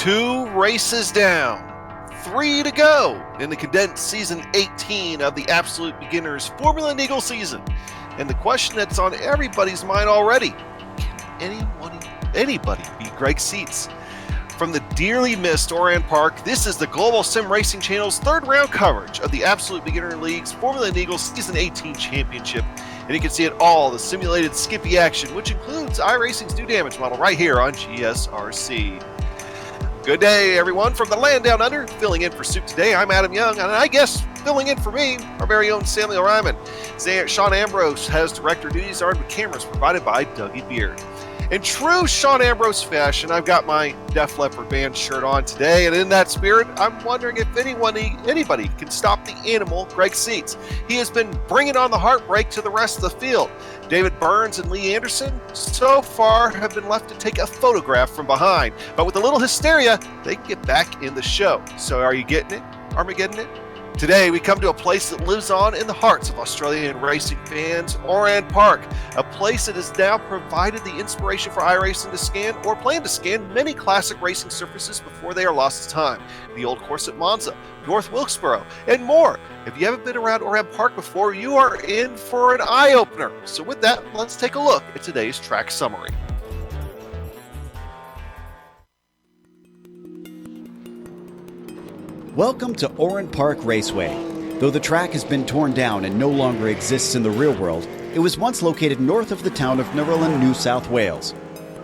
2 races down, 3 to go in the condensed season 18 of the Absolute Beginners Formula Neagle season. And the question that's on everybody's mind already, can anybody beat Greg Seitz? From the dearly missed Oran Park, this is the Global SimRacing Channel's third round coverage of the Absolute Beginner League's Formula Neagle Season 18 Championship. And you can see it all, the simulated Skippy action, which includes iRacing's new damage model right here on GSRC. Good day, everyone, from the land down under. Filling in for Soup today, I'm Adam Young, and I guess filling in for me, our very own Samuel Ryman. Sean Ambrose has director duties armed with cameras provided by Dougie Beard. In true Sean Ambrose fashion, I've got my Def Leppard band shirt on today, and in that spirit, I'm wondering if anybody can stop the animal, Greg Seitz. He has been bringing on the heartbreak to the rest of the field. David Burns and Lee Anderson, so far, have been left to take a photograph from behind. But with a little hysteria, they can get back in the show. So are you getting it? Armageddon it? Today, we come to a place that lives on in the hearts of Australian racing fans, Oran Park, a place that has now provided the inspiration for iRacing to scan or plan to scan many classic racing surfaces before they are lost to time. The old course at Monza, North Wilkesboro, and more. If you haven't been around Oran Park before, you are in for an eye-opener. So with that, let's take a look at today's track summary. Welcome to Oran Park Raceway. Though the track has been torn down and no longer exists in the real world, it was once located north of the town of Narellan, New South Wales.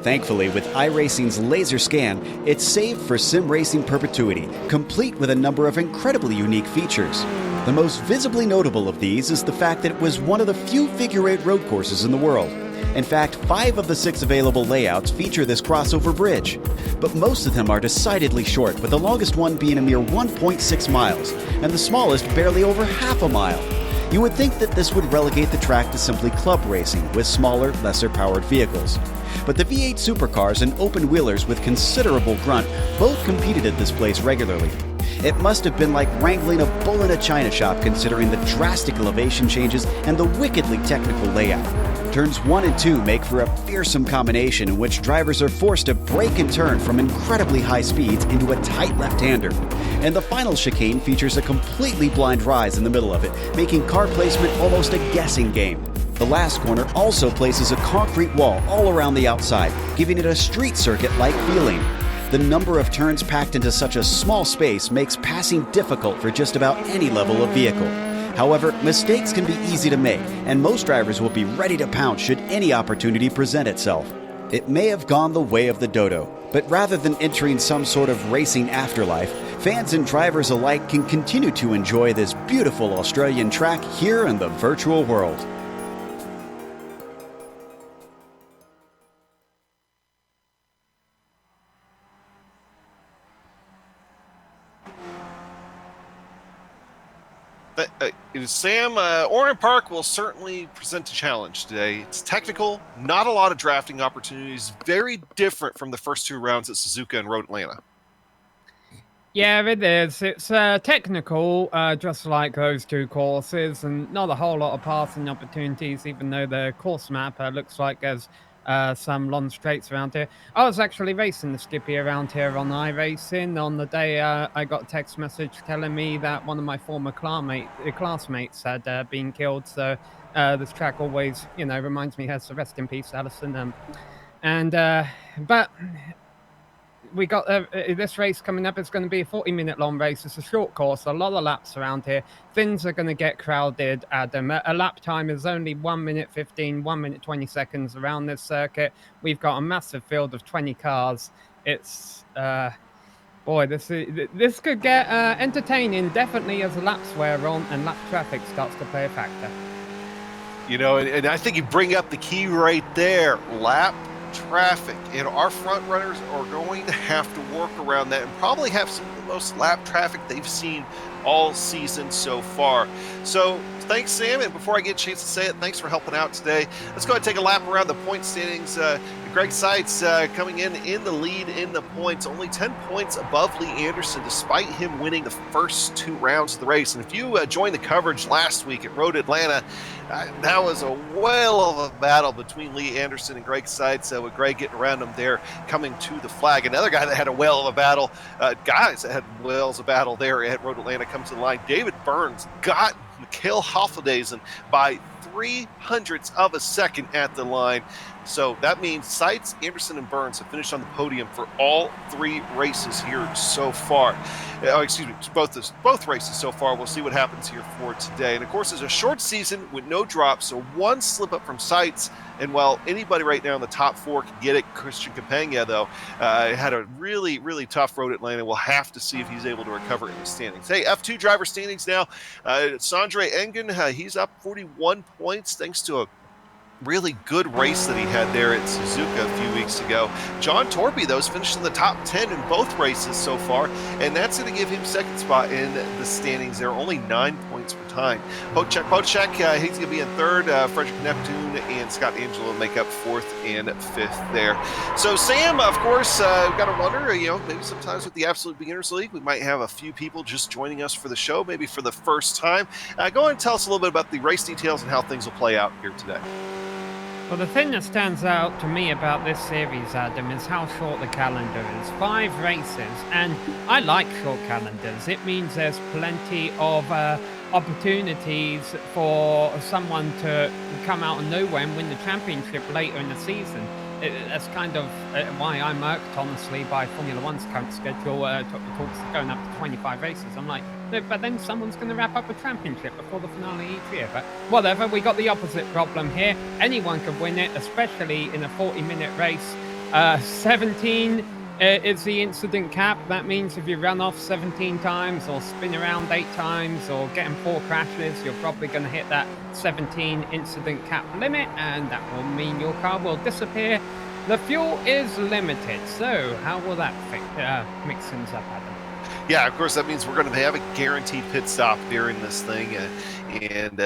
Thankfully, with iRacing's laser scan, it's saved for sim racing perpetuity, complete with a number of incredibly unique features. The most visibly notable of these is the fact that it was one of the few figure-8 road courses in the world. In fact, 5 of the 6 available layouts feature this crossover bridge, but most of them are decidedly short, with the longest one being a mere 1.6 miles, and the smallest barely over half a mile. You would think that this would relegate the track to simply club racing with smaller, lesser-powered vehicles. But the V8 supercars and open-wheelers with considerable grunt both competed at this place regularly. It must have been like wrangling a bull in a china shop considering the drastic elevation changes and the wickedly technical layout. Turns 1 and 2 make for a fearsome combination in which drivers are forced to brake and turn from incredibly high speeds into a tight left-hander. And the final chicane features a completely blind rise in the middle of it, making car placement almost a guessing game. The last corner also places a concrete wall all around the outside, giving it a street circuit-like feeling. The number of turns packed into such a small space makes passing difficult for just about any level of vehicle. However, mistakes can be easy to make, and most drivers will be ready to pounce should any opportunity present itself. It may have gone the way of the dodo, but rather than entering some sort of racing afterlife, fans and drivers alike can continue to enjoy this beautiful Australian track here in the virtual world. Sam, Oran Park will certainly present a challenge today. It's technical, not a lot of drafting opportunities, very different from the first 2 rounds at Suzuka and Road Atlanta. Yeah, it is. It's technical, just like those 2 courses, and not a whole lot of passing opportunities, even though the course map looks like there's some long straights around here. I was actually racing the Skippy around here on iRacing on the day I got a text message telling me that one of my former classmates had been killed. So this track always, reminds me, has rest in peace, Alison. But we got this race coming up. It's going to be a 40-minute long race. It's a short course, a lot of laps around here. Things are going to get crowded, Adam. A lap time is only 1 minute 15, 1 minute 20 seconds around this circuit. We've got a massive field of 20 cars. It's, this could get entertaining, definitely as the laps wear on and lap traffic starts to play a factor. And I think you bring up the key right there, lap traffic, and our front runners are going to have to work around that and probably have some of the most lap traffic they've seen all season so far. So thanks, Sam. And before I get a chance to say it, thanks for helping out today. Let's go ahead and take a lap around the point standings. Greg Seitz coming in the lead in the points, only 10 points above Lee Anderson, despite him winning the first 2 rounds of the race. And if you joined the coverage last week at Road Atlanta, that was a whale of a battle between Lee Anderson and Greg Seitz, with Greg getting around him there, coming to the flag. Another guy that had a whale of a battle, guys that had whales of battle there at Road Atlanta come to the line. David Burns got Mikhail Hoffledazen by 0.03 of a second at the line. So that means Seitz, Anderson, and Burns have finished on the podium for all 3 races here so far. Excuse me, both races so far. We'll see what happens here for today. And of course, it's a short season with no drops, so 1 slip up from Seitz. And while anybody right now in the top 4 can get it, Christian Capegna, though, had a really, really tough road at Atlanta. We'll have to see if he's able to recover in the standings. Hey, F2 driver standings now. Sandre Engen, he's up 41 points thanks to a really good race that he had there at Suzuka a few weeks ago. John Torpey, though, has finished in the top 10 in both races so far, and that's going to give him second spot in the standings. There are only 9 points per time. Pocek, he's going to be in third. Frederick Neptune and Scott Angelo make up 4th and 5th there. So, Sam, of course, we've got to wonder, maybe sometimes with the Absolute Beginners League, we might have a few people just joining us for the show, maybe for the first time. Go ahead and tell us a little bit about the race details and how things will play out here today. Well, the thing that stands out to me about this series, Adam, is how short the calendar is. 5 races, and I like short calendars. It means there's plenty of opportunities for someone to come out of nowhere and win the championship later in the season. That's kind of why I'm irked, honestly, by Formula One's current schedule. Talks going up to 25 races. I'm like, but then someone's going to wrap up a championship before the finale each year. But whatever, we got the opposite problem here. Anyone could win it, especially in a 40-minute race. 17 is the incident cap. That means if you run off 17 times or spin around 8 times or get in 4 crashes, you're probably going to hit that 17 incident cap limit, and that will mean your car will disappear. The fuel is limited, so how will that mix things up, Adam? Yeah, of course, that means we're going to have a guaranteed pit stop during this thing, and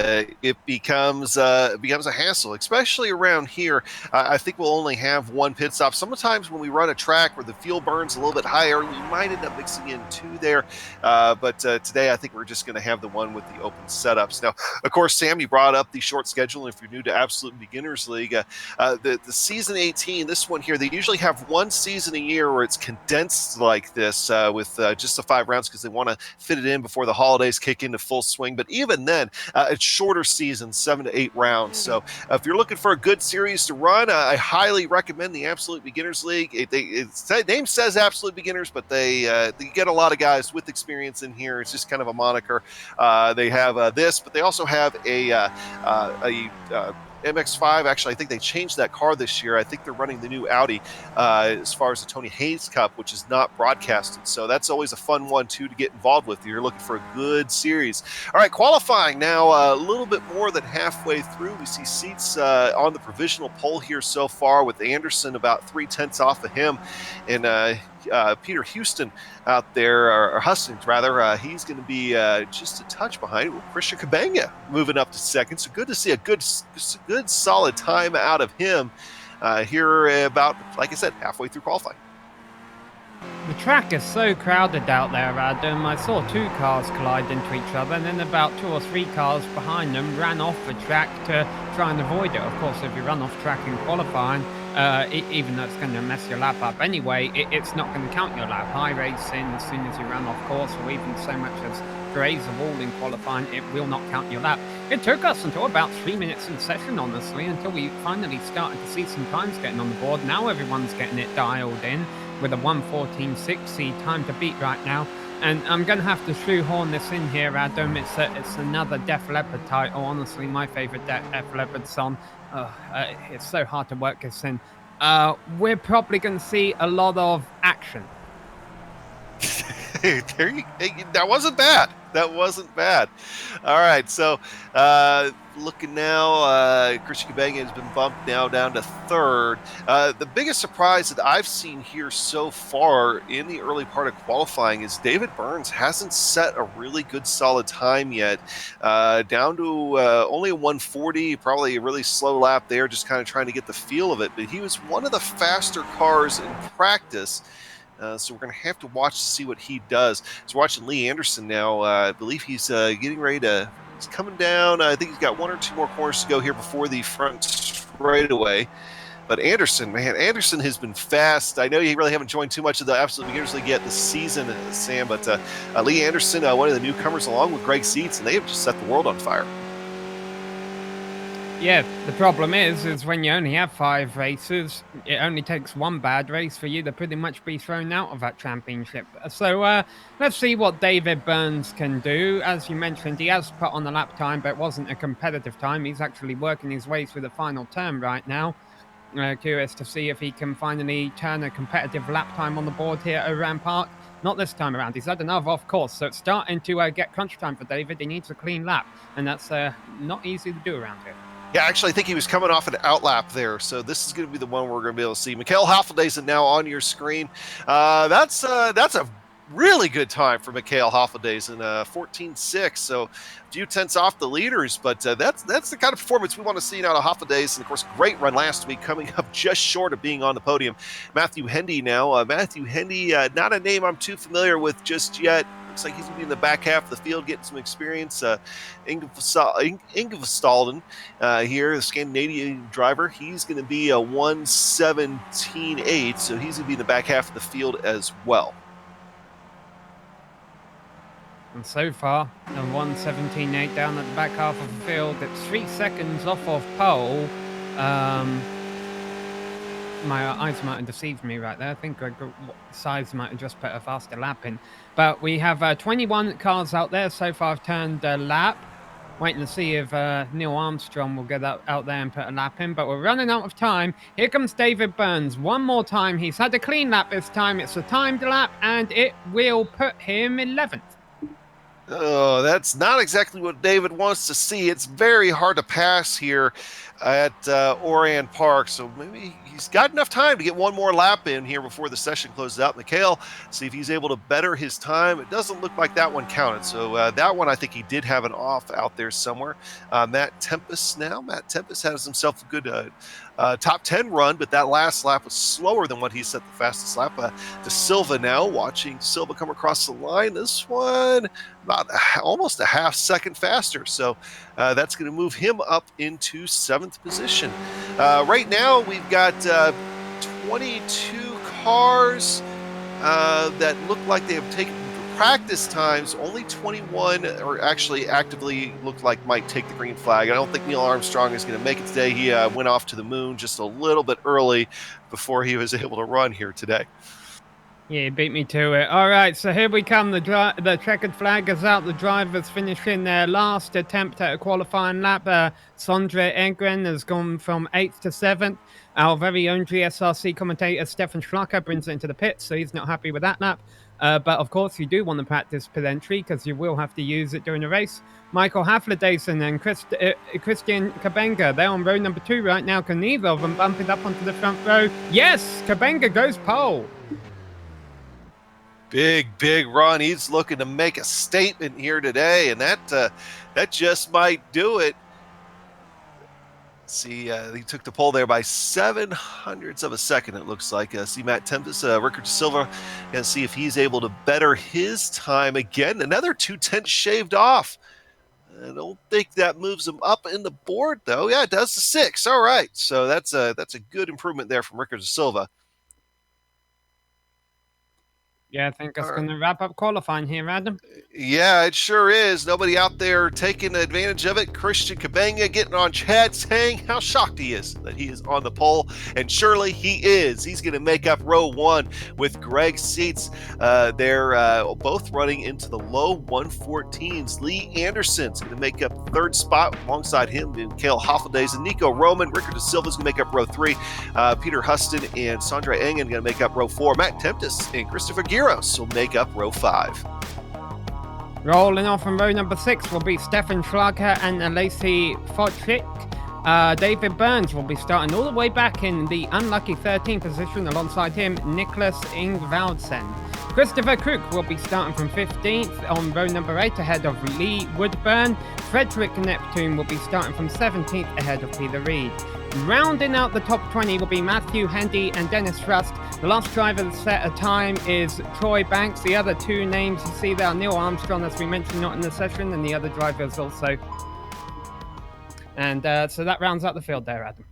it becomes a hassle, especially around here. I think we'll only have 1 pit stop. Sometimes when we run a track where the fuel burns a little bit higher, we might end up mixing in 2 there. But today, I think we're just going to have the one with the open setups. Now, of course, Sam, you brought up the short schedule. If you're new to Absolute Beginners League, the season 18, this one here, they usually have 1 season a year where it's condensed like this with just the 5 rounds because they want to fit it in before the holidays kick into full swing. But even then, it's shorter seasons, 7 to 8 rounds. So if you're looking for a good series to run, I highly recommend the Absolute Beginners League. The name says Absolute Beginners, but they get a lot of guys with experience in here. It's just kind of a moniker. They have this, but they also have a MX-5. Actually, I think they changed that car this year. I think they're running the new Audi as far as the Tony Hayes Cup, which is not broadcasted. So that's always a fun one, too, to get involved with. You're looking for a good series. All right, qualifying now a little bit more than halfway through. We see seats on the provisional pole here so far with Anderson about 0.3 off of him. And Peter Houston out there, or Hustings rather, he's going to be just a touch behind. Christian Capegna moving up to second. So good to see a good solid time out of him here about, like I said, halfway through qualifying. The track is so crowded out there, Adam. I saw 2 cars collide into each other, and then about 2 or 3 cars behind them ran off the track to try and avoid it. Of course, if you run off track in qualifying, even though it's going to mess your lap up anyway, it's not going to count your lap. iRacing, as soon as you run off course, or even so much as graze a wall in qualifying, it will not count your lap. It took us until about 3 minutes in session, honestly, until we finally started to see some times getting on the board. Now everyone's getting it dialed in with a 1:14.60 time to beat right now. And I'm going to have to shoehorn this in here, Adam. It's another Def Leppard title. Honestly, my favorite Def Leppard song. It's so hard to work this in. We're probably going to see a lot of action. That wasn't bad. All right, so looking now, Christian Cabenga has been bumped now down to third. The biggest surprise that I've seen here so far in the early part of qualifying is David Burns hasn't set a really good solid time yet. Down to only a 140, probably a really slow lap there, just kind of trying to get the feel of it. But he was one of the faster cars in practice. So we're going to have to watch to see what he does. So watching Lee Anderson now. I believe he's getting ready to. He's coming down. I think he's got 1 or 2 more corners to go here before the front straightaway. But Anderson has been fast. I know you really haven't joined too much of the Absolute Beginners League yet this season, Sam. But Lee Anderson, one of the newcomers, along with Greg Seitz, and they have just set the world on fire. Yeah, the problem is when you only have 5 races, it only takes 1 bad race for you to pretty much be thrown out of that championship. So let's see what David Burns can do. As you mentioned, he has put on the lap time, but it wasn't a competitive time. He's actually working his way through the final turn right now. Curious to see if he can finally turn a competitive lap time on the board here at Oran Park. Not this time around. He's had another off course, so it's starting to get crunch time for David. He needs a clean lap, and that's not easy to do around here. Yeah, actually, I think he was coming off an outlap there, so this is going to be the one we're going to be able to see. Mikhail Hoffeldaisen now on your screen. That's a really good time for Mikhail Hoffeldaisen, 14.6, so a few tenths off the leaders, but that's the kind of performance we want to see out of Hoffeldaisen. Of course, great run last week, coming up just short of being on the podium. Matthew Hendy now. Matthew Hendy, not a name I'm too familiar with just yet. Looks like he's going to be in the back half of the field getting some experience. Ingvestalden here, the Scandinavian driver, he's going to be a 1:17.8, so he's going to be in the back half of the field as well. And so far, a 1:17.8 down at the back half of the field. It's 3 seconds off of pole. My eyes might have deceived me right there. I think size might have just put a faster lap in. But we have 21 cars out there so far have turned a lap. Waiting to see if Neil Armstrong will get out there and put a lap in. But we're running out of time. Here comes David Burns. One more time. He's had a clean lap this time. It's a timed lap, and it will put him 11th. Oh, that's not exactly what David wants to see. It's very hard to pass here at Oran Park, so maybe he's got enough time to get one more lap in here before the session closes out. Mikhail, see if he's able to better his time. It doesn't look like that one counted, so that one I think he did have an off out there somewhere. Matt Tempest now. Matt Tempest has himself a good top 10 run, but that last lap was slower than what he set the fastest lap. De Silva now, watching Silva come across the line. This one about almost a half second faster, so that's going to move him up into 7th position. Right now we've got 22 cars that look like they have taken practice times. Only 21 or actually actively look like might take the green flag. I don't think Neil Armstrong is going to make it today. He went off to the moon just a little bit early before he was able to run here today. Yeah, you beat me to it. All right, so here we come. The checkered flag is out. The drivers finishing their last attempt at a qualifying lap. Sondre Egren has gone from 8th to 7th. Our very own GSRC commentator, Stefan Schlacker, brings it into the pits, so he's not happy with that lap. But, of course, you do want to practice pit entry because you will have to use it during the race. Michael Haflerdaisen and Christian Cabenga, they're on row number 2 right now. Can neither of them bump it up onto the front row? Yes! Cabenga goes pole. Big run. He's looking to make a statement here today, and that just might do it. See, he took the pole there by 700ths of a second, it looks like. See Matt Tempest, Rickard Silva, and see if he's able to better his time again. Another 2 tenths shaved off. I don't think that moves him up in the board, though. Yeah, it does to 6. All right, so that's a good improvement there from Rickard Silva. Yeah, I think that's going to wrap up qualifying here, Adam. Yeah, it sure is. Nobody out there taking advantage of it. Christian Cabenga getting on chat saying how shocked he is that he is on the pole. And surely he is. He's going to make up row 1 with Greg Seitz. They're both running into the low 114s. Lee Anderson's going to make up 3rd spot alongside him. Mikhail Hoffeldaisen, Nico Roman, Rickard De Silva's going to make up row 3. Peter Huston and Sondre Engen going to make up row 4. Matt Tempest and Christopher Giros will make up row 5. Rolling off from row number 6 will be Stefan Schlager and Lacey Fodchik. David Burns will be starting all the way back in the unlucky 13th position. Alongside him, Nicholas Ingvaldsen. Christopher Crook will be starting from 15th on row number 8 ahead of Lee Woodburn. Frederick Neptune will be starting from 17th ahead of Peter Reed. Rounding out the top 20 will be Matthew Hendy and Dennis Rust. The last driver to set a time is Troy Banks. The other two names you see there are Neil Armstrong, as we mentioned, not in the session, and the other drivers also. And so that rounds out the field there, Adam.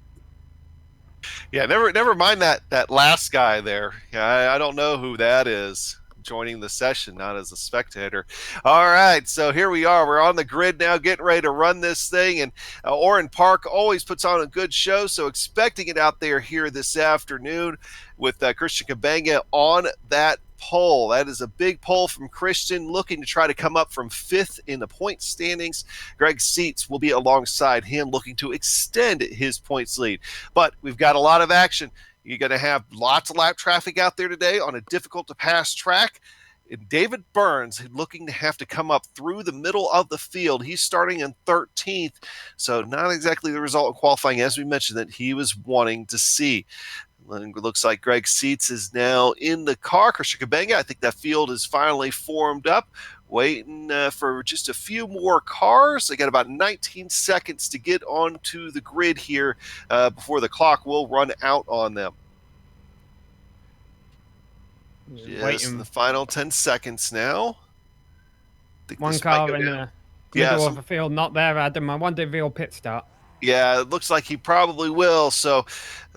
Yeah, never mind that last guy there. I don't know who that is joining the session, not as a spectator. All right, so here we are. We're on the grid now, getting ready to run this thing. And Oran Park always puts on a good show, so expecting it out there here this afternoon with Christian Kabanga on that pole. That is a big pole from Christian, looking to try to come up from 5th in the point standings. Greg Seitz will be alongside him, looking to extend his points lead. But we've got a lot of action. You're going to have lots of lap traffic out there today on a difficult-to-pass track. And David Burns looking to have to come up through the middle of the field. He's starting in 13th, so not exactly the result of qualifying, as we mentioned, that he was wanting to see. It looks like Greg Seitz is now in the car. Christian Kabanga, I think that field is finally formed up, waiting for just a few more cars. They got about 19 seconds to get onto the grid here before the clock will run out on them. Yes, in the final 10 seconds now. One car in the middle of the field, not there, Adam. I wonder if he'll pit start. Yeah, it looks like he probably will. So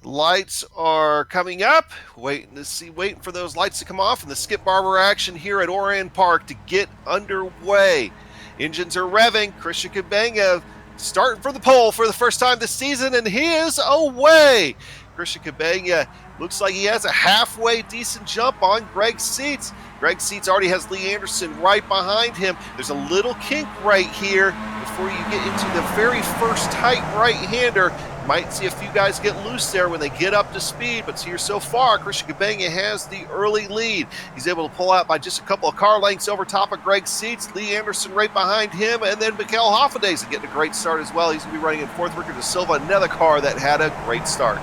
lights are coming up. Waiting for those lights to come off, and the Skip Barber action here at Oran Park to get underway. Engines are revving. Christian Kabanga starting for the pole for the first time this season, and he is away. Christian Kabanga looks like he has a halfway decent jump on Greg Seitz. Greg Seitz already has Lee Anderson right behind him. There's a little kink right here before you get into the very first tight right-hander. Might see a few guys get loose there when they get up to speed, but here so far, Christian Kabanga has the early lead. He's able to pull out by just a couple of car lengths over top of Greg Seitz, Lee Anderson right behind him, and then Mikael Hoffendays getting a great start as well. He's going to be running in 4th. Ricker De Silva, another car that had a great start.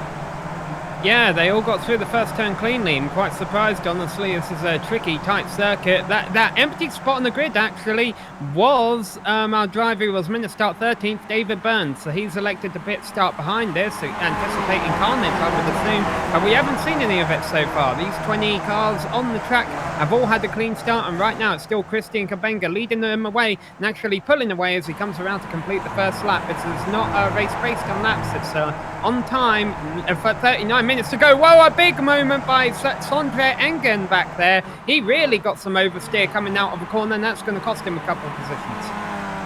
Yeah, they all got through the first turn cleanly. I'm quite surprised, honestly. This is a tricky, tight circuit. That empty spot on the grid, actually, was our driver who was meant to start 13th, David Burns. So he's elected to pit start behind this, anticipating carnage, I would assume. But we haven't seen any of it so far. These 20 cars on the track have all had a clean start, and right now it's still Christian Kabanga leading them away and actually pulling away as he comes around to complete the first lap. This is not a race based on laps. It's on time for 39 minutes to go. Whoa, a big moment by Sondre Engen back there. He really got some oversteer coming out of the corner, and that's going to cost him a couple of positions.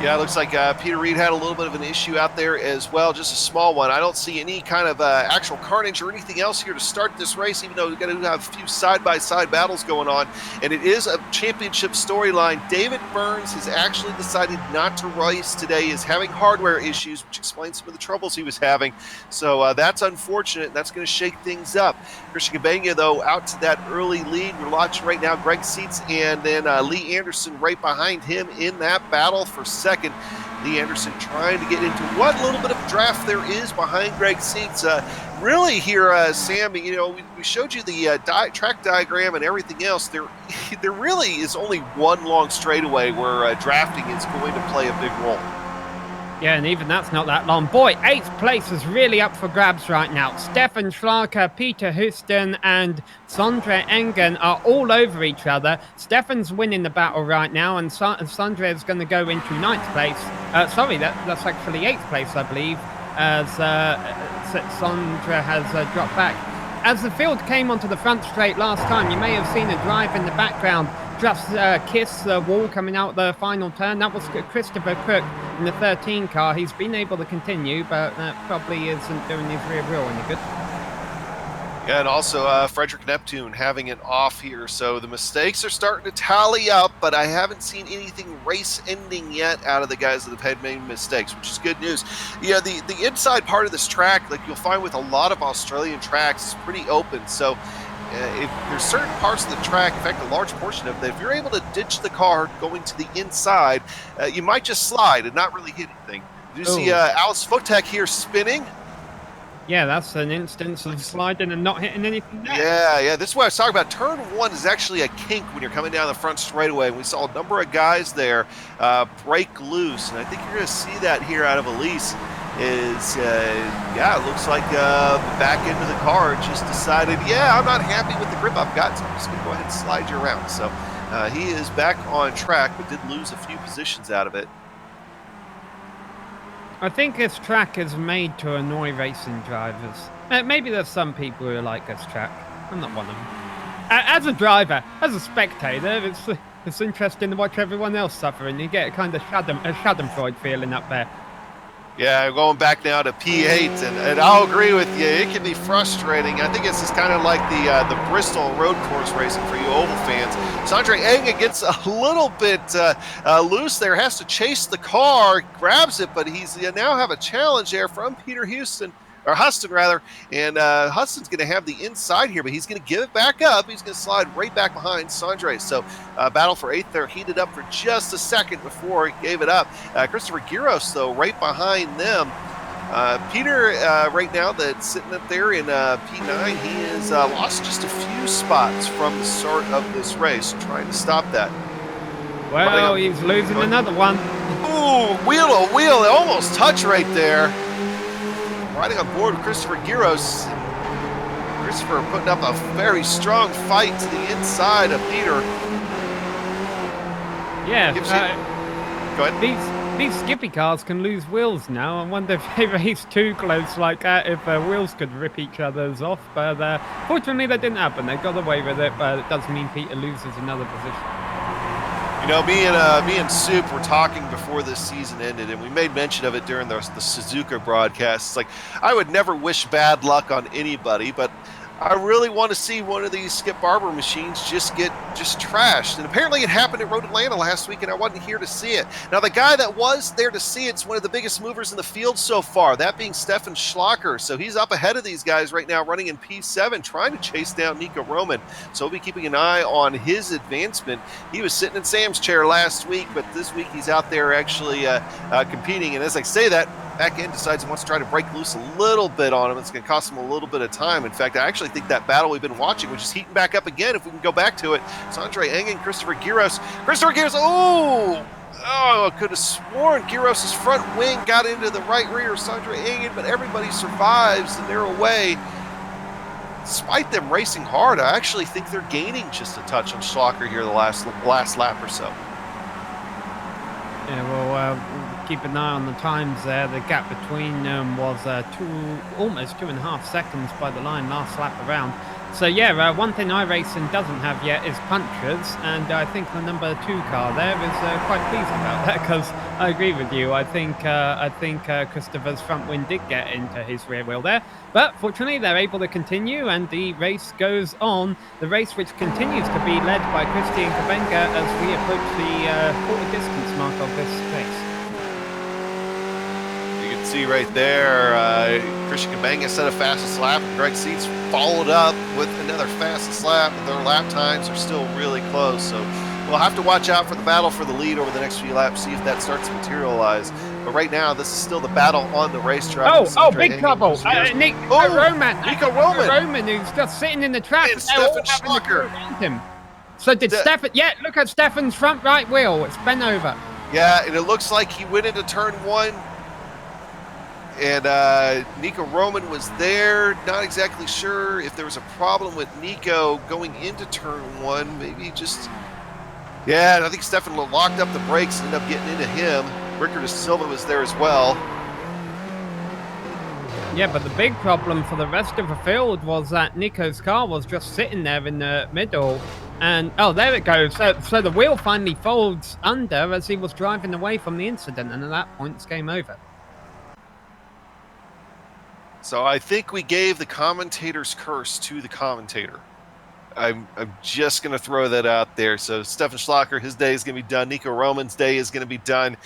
Yeah, it looks like Peter Reed had a little bit of an issue out there as well, just a small one. I don't see any kind of actual carnage or anything else here to start this race, even though we're going to have a few side-by-side battles going on. And it is a championship storyline. David Burns has actually decided not to race today. He's having hardware issues, which explains some of the troubles he was having. So that's unfortunate. That's going to shake things up. Christian Kabanga, though, out to that early lead. We're watching right now Greg Seitz and then Lee Anderson right behind him in that battle for second. Lee Anderson trying to get into what little bit of draft there is behind Greg Seitz. Really here, Sam, you know, we showed you the track diagram and everything else. There really is only one long straightaway where drafting is going to play a big role. Yeah, and even that's not that long. Boy, 8th place is really up for grabs right now. Stefan Schlager, Peter Houston, and Sondre Engen are all over each other. Stefan's winning the battle right now, and Sondre is going to go into 9th place. That's actually 8th place, I believe, as Sondre has dropped back. As the field came onto the front straight last time, you may have seen a drive in the background just kiss the wall coming out the final turn. That was Christopher Crook in the 13 car. He's been able to continue, but that probably isn't doing his rear wheel any good. Yeah, and also Frederick Neptune having it off here. So the mistakes are starting to tally up, but I haven't seen anything race-ending yet out of the guys that have had made mistakes, which is good news. Yeah, the inside part of this track, like you'll find with a lot of Australian tracks, is pretty open. So if there's certain parts of the track, in fact, a large portion of it, if you're able to ditch the car going to the inside, you might just slide and not really hit anything. Did you see Alice Fotek here spinning? Yeah, that's an instance of sliding and not hitting anything there. Yeah. This is what I was talking about. Turn 1 is actually a kink when you're coming down the front straightaway. We saw a number of guys there break loose, and I think you're going to see that here out of Elise. It looks like the back end of the car just decided, I'm not happy with the grip I've got, so I'm just going to go ahead and slide you around. So he is back on track, but did lose a few positions out of it. I think this track is made to annoy racing drivers. Maybe there's some people who like this track. I'm not one of them. As a driver, as a spectator, it's interesting to watch everyone else suffer, and you get a kind of schadenfreude feeling up there. Yeah, going back now to P8, and I'll agree with you. It can be frustrating. I think this is kind of like the Bristol road course racing for you oval fans. Sondre Engen gets a little bit loose there, has to chase the car, grabs it, but he's now have a challenge there from Peter Huston, and Huston's going to have the inside here, but he's going to give it back up. He's going to slide right back behind Sondre. So battle for 8th there heated up for just a second before he gave it up. Christopher Giros, though, right behind them. Peter, right now, that's sitting up there in P9, he has lost just a few spots from the start of this race, trying to stop that. Well, he's losing another one. Ooh, wheel to wheel. They almost touch right there. Riding on board with Christopher Giros. Christopher putting up a very strong fight to the inside of Peter. Yeah, go ahead. These Skippy cars can lose wheels now. I wonder if they race too close like that, if wheels could rip each other's off. But fortunately, that didn't happen. They got away with it, but it does mean Peter loses another position. You know, me and Soup were talking before this season ended, and we made mention of it during the Suzuka broadcast. It's like, I would never wish bad luck on anybody, but I really want to see one of these Skip Barber machines just get trashed. And apparently it happened at Road Atlanta last week, and I wasn't here to see it. Now, the guy that was there to see it's one of the biggest movers in the field so far, that being Stefan Schlacher. So he's up ahead of these guys right now, running in P7, trying to chase down Nico Roman. So we'll be keeping an eye on his advancement. He was sitting in Sam's chair last week, but this week he's out there actually competing. And as I say that, back end decides he wants to try to break loose a little bit on him. It's going to cost him a little bit of time. In fact, I actually think that battle we've been watching, which is heating back up again, if we can go back to it. Sondre Engen, Christopher Giros. I could have sworn Giros' front wing got into the right rear of Sondre Engen, but everybody survives and they're away. Despite them racing hard, I actually think they're gaining just a touch on Schlacher here the last lap or so. Yeah, well, keep an eye on the times there. The gap between them was almost 2.5 seconds by the line last lap around. So yeah, one thing iRacing doesn't have yet is punchers, and I think the number 2 car there is quite pleased about that, because I agree with you. I think Christopher's front wing did get into his rear wheel there, but fortunately they're able to continue, and the race goes on. The race which continues to be led by Christian Kabenga as we approach the quarter distance mark of this race. See right there, Christian Kabenga set a fastest lap, and Greg Seats followed up with another fastest lap, and their lap times are still really close. So we'll have to watch out for the battle for the lead over the next few laps, see if that starts to materialize. But right now, this is still the battle on the racetrack. Big trouble. Nico Roman, who's just sitting in the track. And Stefan Schlacher. Him. So did Stefan, look at Stefan's front right wheel. It's bent over. Yeah, and it looks like he went into turn 1. And Nico Roman was there. Not exactly sure if there was a problem with Nico going into turn 1. Maybe just... Yeah, I think Stefan locked up the brakes and ended up getting into him. Ricardo da Silva was there as well. Yeah, but the big problem for the rest of the field was that Nico's car was just sitting there in the middle. And, there it goes. So the wheel finally folds under as he was driving away from the incident. And at that point, it's game over. So I think we gave the commentator's curse to the commentator. I'm just going to throw that out there. So Stefan Schlacher, his day is going to be done. Nico Roman's day is going to be done.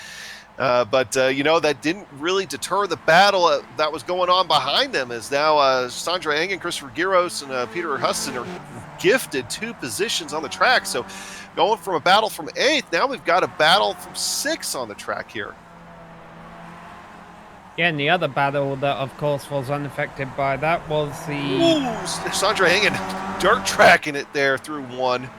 You know, that didn't really deter the battle that was going on behind them, as now Sandra Engen, Christopher Giros, and Peter Huston are gifted 2 positions on the track. So going from a battle from 8th, now we've got a battle from 6 on the track here. Yeah, and the other battle that, of course, was unaffected by that was the... Ooh, Sandra Engen dirt tracking it there through 1.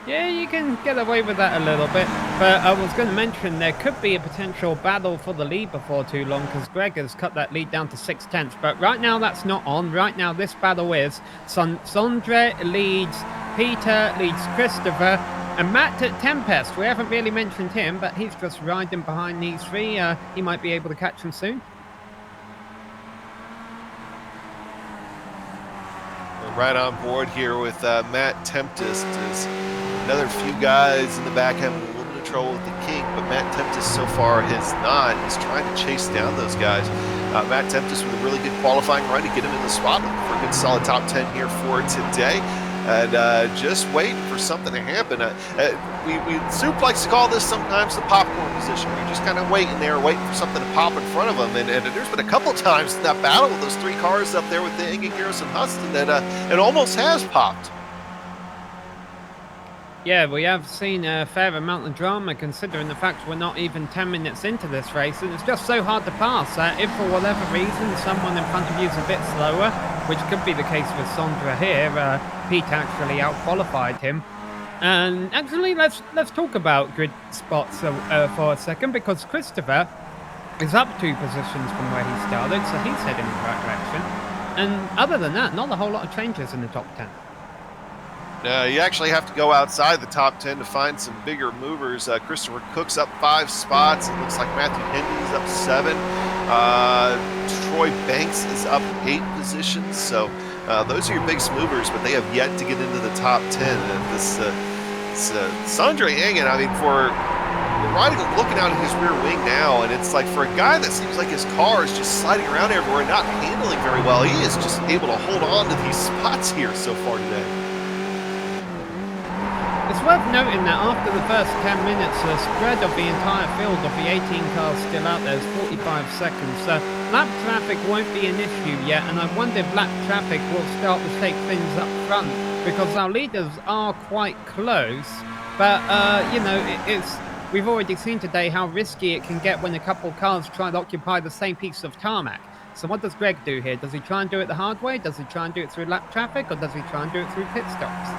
Yeah, you can get away with that a little bit, but I was going to mention there could be a potential battle for the lead before too long, because Greg has cut that lead down to 6/10, but right now that's not on. Right now this battle is Sondre leads Peter, leads Christopher, and Matt Tempest. We haven't really mentioned him, but he's just riding behind these 3. He might be able to catch him soon. We're right on board here with Matt Tempest. Is another few guys in the back having a little bit of trouble with the kink, but Matt Tempest so far has not. He's trying to chase down those guys. Matt Tempest with a really good qualifying run to get him in the spot for a good solid top 10 here for today. And just waiting for something to happen. Soup likes to call this sometimes the popcorn position, where you're just kind of waiting there, waiting for something to pop in front of them. And there's been a couple times in that battle with those 3 cars up there with the Engen, Giros, and Huston that it almost has popped. Yeah, we have seen a fair amount of drama, considering the fact we're not even 10 minutes into this race, and it's just so hard to pass. If for whatever reason someone in front of you is a bit slower, which could be the case with Sondra here, Pete actually out-qualified him. And actually, let's talk about grid spots for a second, because Christopher is up 2 positions from where he started, so he's heading in the right direction. And other than that, not a whole lot of changes in the top 10. You actually have to go outside the top 10 to find some bigger movers. Christopher Cook's up 5 spots. It looks like Matthew Henry's up 7. Troy Banks is up 8 positions. So those are your biggest movers, but they have yet to get into the top 10. Sandra Engen, I mean, for riding, looking out at his rear wing now, and it's like for a guy that seems like his car is just sliding around everywhere and not handling very well, he is just able to hold on to these spots here so far today. It's worth noting that after the first 10 minutes, the spread of the entire field of the 18 cars still out there is 45 seconds. So lap traffic won't be an issue yet, and I wonder if lap traffic will start to shake things up front, because our leaders are quite close. But, you know, we've already seen today how risky it can get when a couple cars try to occupy the same piece of tarmac. So what does Greg do here? Does he try and do it the hard way? Does he try and do it through lap traffic, or does he try and do it through pit stops?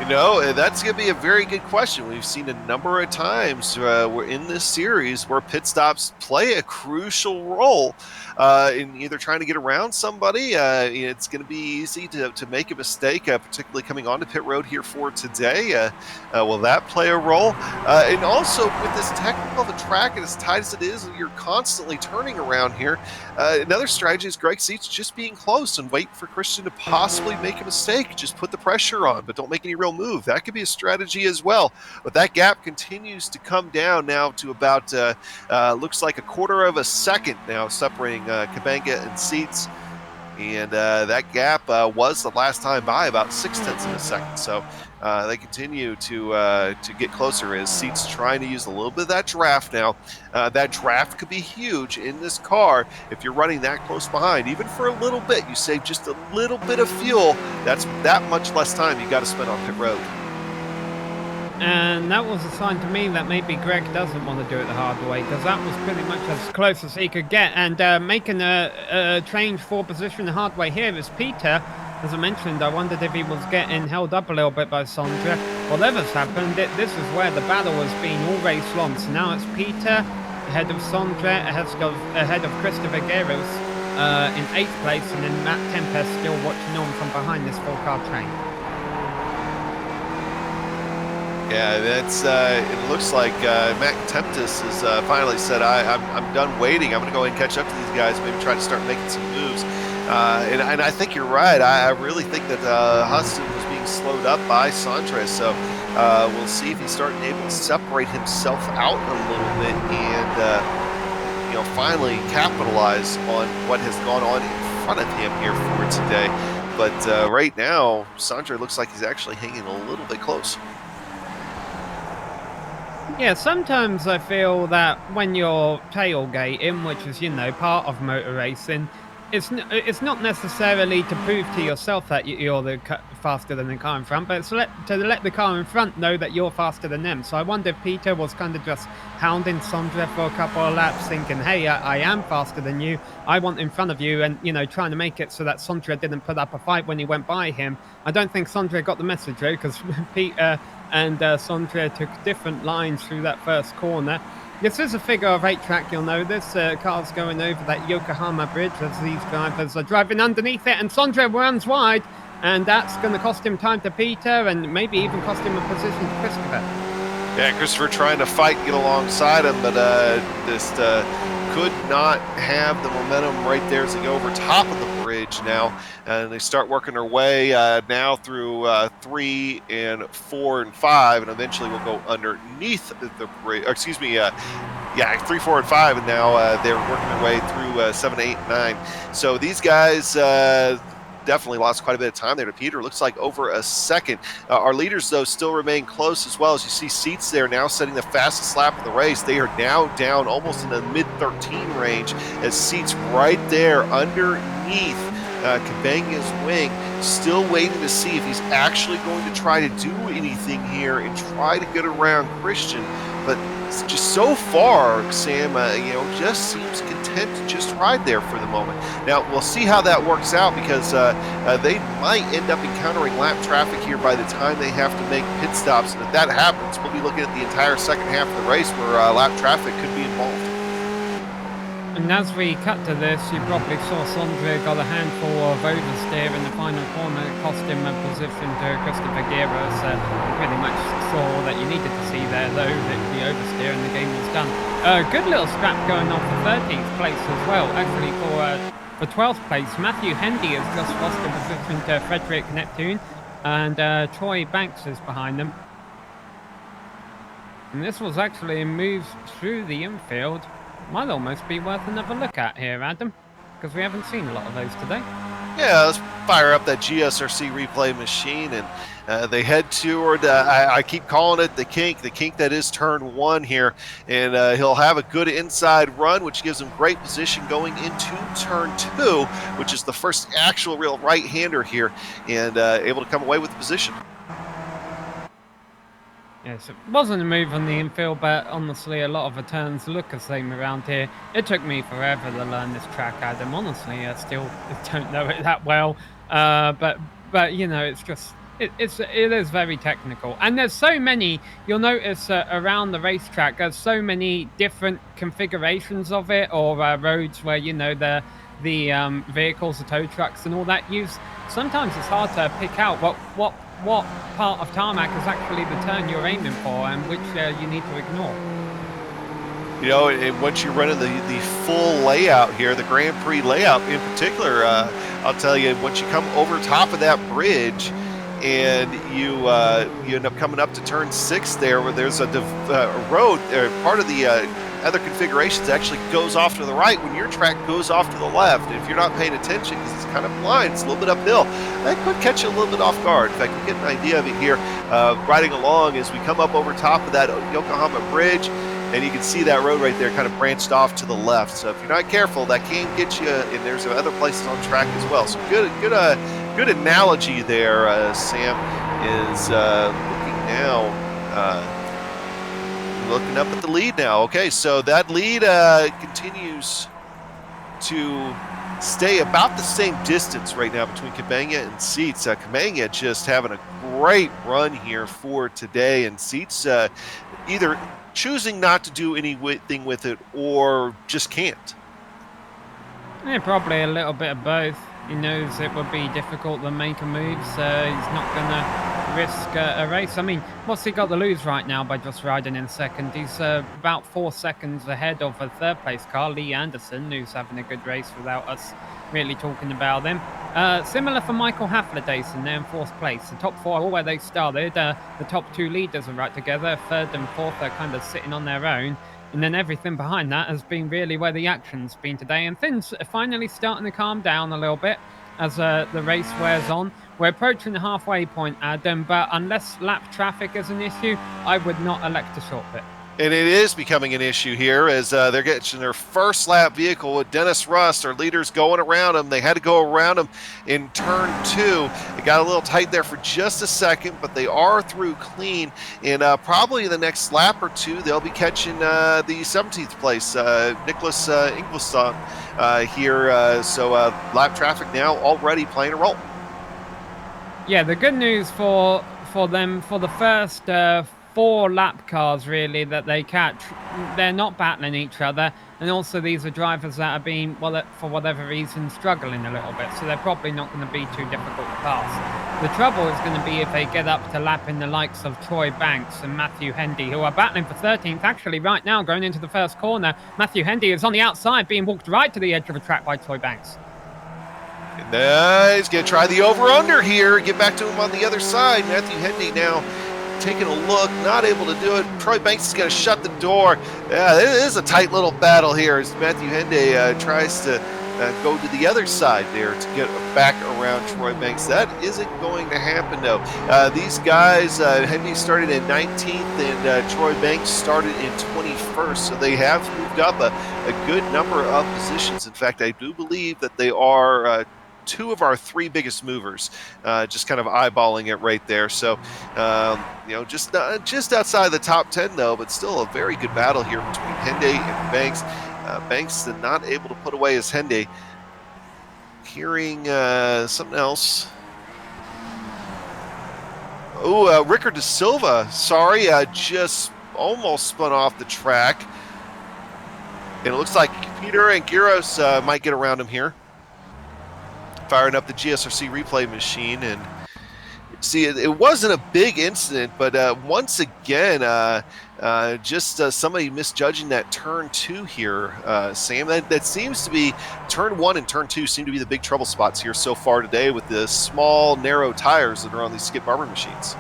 You know, that's going to be a very good question. We've seen a number of times we're in this series where pit stops play a crucial role in either trying to get around somebody. It's going to be easy to make a mistake, particularly coming onto pit road here for today. Will that play a role? And also with this technical of a track and as tight as it is, you're constantly turning around here. Another strategy is Greg Seats just being close and wait for Christian to possibly make a mistake. Just put the pressure on, but don't make any real move. That could be a strategy as well. But that gap continues to come down now to about looks like a quarter of a second now, separating Kabanga and Seats. And that gap was the last time by about 0.6 of a second. So they continue to get closer as Seats trying to use a little bit of that draft now. That draft could be huge in this car if you're running that close behind. Even for a little bit, you save just a little bit of fuel. That's that much less time you got to spend on pit road. And that was a sign to me that maybe Greg doesn't want to do it the hard way, because that was pretty much as close as he could get. And making a change for position the hard way here is Peter. As I mentioned, I wondered if he was getting held up a little bit by Sondra. Whatever's happened, this is where the battle has been all race long. So now it's Peter ahead of Sondra, ahead of Christopher Giros in 8th place, and then Matt Tempest still watching on from behind this 4-car train. Yeah, that's. It looks like Matt Tempest has finally said, I'm done waiting. I'm going to go ahead and catch up to these guys, maybe try to start making some moves. And I think you're right. I really think that Huston was being slowed up by Sondra. So we'll see if he's starting able to separate himself out a little bit and finally capitalize on what has gone on in front of him here for today. But right now, Sondra looks like he's actually hanging a little bit close. Yeah, sometimes I feel that when you're tailgating, which is, part of motor racing, it's not necessarily to prove to yourself that you're faster than the car in front, but it's to let the car in front know that you're faster than them. So I wonder if Peter was kind of just hounding Sondre for a couple of laps, thinking, hey, I am faster than you. I want in front of you, and, trying to make it so that Sondre didn't put up a fight when he went by him. I don't think Sondre got the message, though, because Peter and Sondre took different lines through that first corner. This is a figure-of-8 track, you'll notice. Cars going over that Yokohama bridge as these drivers are driving underneath it, and Sondre runs wide, and that's going to cost him time to Peter and maybe even cost him a position to Christopher. Yeah, Christopher trying to fight and get alongside him, but just could not have the momentum right there as they go over top of the bridge now. And they start working their way now through 3 and 4 and 5, and eventually we'll go underneath the bridge. Excuse me, 3, 4, and 5, and now they're working their way through 7, 8, and 9. So these guys definitely lost quite a bit of time there to Peter. Looks like over a second. Our leaders, though, still remain close as well. As you see Seats there now setting the fastest lap of the race. They are now down almost in the mid-13 range as Seats right there underneath Cabanga's wing, still waiting to see if he's actually going to try to do anything here and try to get around Christian. But just so far, Sam, just seems content to just ride there for the moment. Now, we'll see how that works out because they might end up encountering lap traffic here by the time they have to make pit stops. And if that happens, we'll be looking at the entire second half of the race where lap traffic could be involved. And as we cut to this, you probably saw Sondre got a handful of oversteer in the final corner. It cost him a position to Christopher Guerra. So pretty much saw that you needed to see there, though, that the oversteer and the game was done. Good little scrap going on for 13th place as well. Actually, for 12th place, Matthew Hendy has just lost a position to Frederick Neptune, and Troy Banks is behind them. And this was actually a move through the infield. Might almost be worth another look at here, Adam, because we haven't seen a lot of those today. Yeah, let's fire up that GSRC replay machine, and they head toward, I keep calling it the kink that is turn 1 here, and he'll have a good inside run, which gives him great position going into turn 2, which is the first actual real right-hander here, and able to come away with the position. Yes, it wasn't a move on the infield, but honestly, a lot of the turns look the same around here. It took me forever to learn this track, Adam. Honestly, I still don't know it that well. But it's just it is very technical, and there's so many. You'll notice around the racetrack, there's so many different configurations of it, or roads where the vehicles, the tow trucks, and all that use. Sometimes it's hard to pick out what part of tarmac is actually the turn you're aiming for and which you need to ignore. And once you're running the full layout here, the Grand Prix layout in particular, I'll tell you, once you come over top of that bridge and you end up coming up to turn 6 there, where there's a road, part of the other configurations actually goes off to the right when your track goes off to the left. And if you're not paying attention, because it's kind of blind, it's a little bit uphill, that could catch you a little bit off guard. In fact, you get an idea of it here riding along as we come up over top of that Yokohama bridge, and you can see that road right there kind of branched off to the left. So if you're not careful, that can get you, and there's other places on track as well. So good analogy there, Sam, is looking now. Looking up at the lead now. Okay, so that lead continues to stay about the same distance right now between Cabanga and Seats. Cabanga just having a great run here for today, and Seats either choosing not to do anything with it or just can't. Yeah, probably a little bit of both. He knows it would be difficult to make a move, so he's not going to risk a race. I mean, what's he got to lose right now by just riding in second? He's about 4 seconds ahead of a third place car, Lee Anderson, who's having a good race without us really talking about him. Similar for Michael Haflidason, they're in 4th place. The top 4 where they started, the top 2 leaders are right together. 3rd and 4th are kind of sitting on their own. And then everything behind that has been really where the action's been today. And things are finally starting to calm down a little bit as the race wears on. We're approaching the halfway point, Adam, but unless lap traffic is an issue, I would not elect a short pit. And it is becoming an issue here as they're getting their first lap vehicle with Dennis Rust, our leaders, going around them. They had to go around them in turn 2. It got a little tight there for just a second, but they are through clean. And probably the next lap or two, they'll be catching the 17th place, Nicholas Ingolstadt here. So lap traffic now already playing a role. Yeah, the good news for them, for the first 4 lap cars really that they catch, they're not battling each other, and also these are drivers that have been, well, for whatever reason, struggling a little bit, so they're probably not going to be too difficult to pass. The trouble is going to be if they get up to lapping the likes of Troy Banks and Matthew Hendy, who are battling for 13th actually right now going into the first corner. Matthew Hendy is on the outside being walked right to the edge of the track by Troy Banks. And he's going to try the over-under here, get back to him on the other side. Matthew Hendy now taking a look, not able to do it. Troy Banks is going to shut the door. Yeah, it is a tight little battle here as Matthew Hendy tries to go to the other side there to get back around Troy Banks. That isn't going to happen, though. These guys, Hendy started in 19th and Troy Banks started in 21st, so they have moved up a good number of positions. In fact, I do believe that they are 2 of our 3 biggest movers, just kind of eyeballing it right there. So, just outside the top 10, though, but still a very good battle here between Hendy and Banks. Banks not able to put away his Hendy. Hearing something else. Oh, Rickard De Silva, sorry, just almost spun off the track. And it looks like Peter and Gyros might get around him here. Firing up the GSRC replay machine, and see, it wasn't a big incident, but once again, just somebody misjudging that turn 2 here, Sam. That seems to be turn 1 and turn 2 seem to be the big trouble spots here so far today with the small, narrow tires that are on these Skip Barber machines.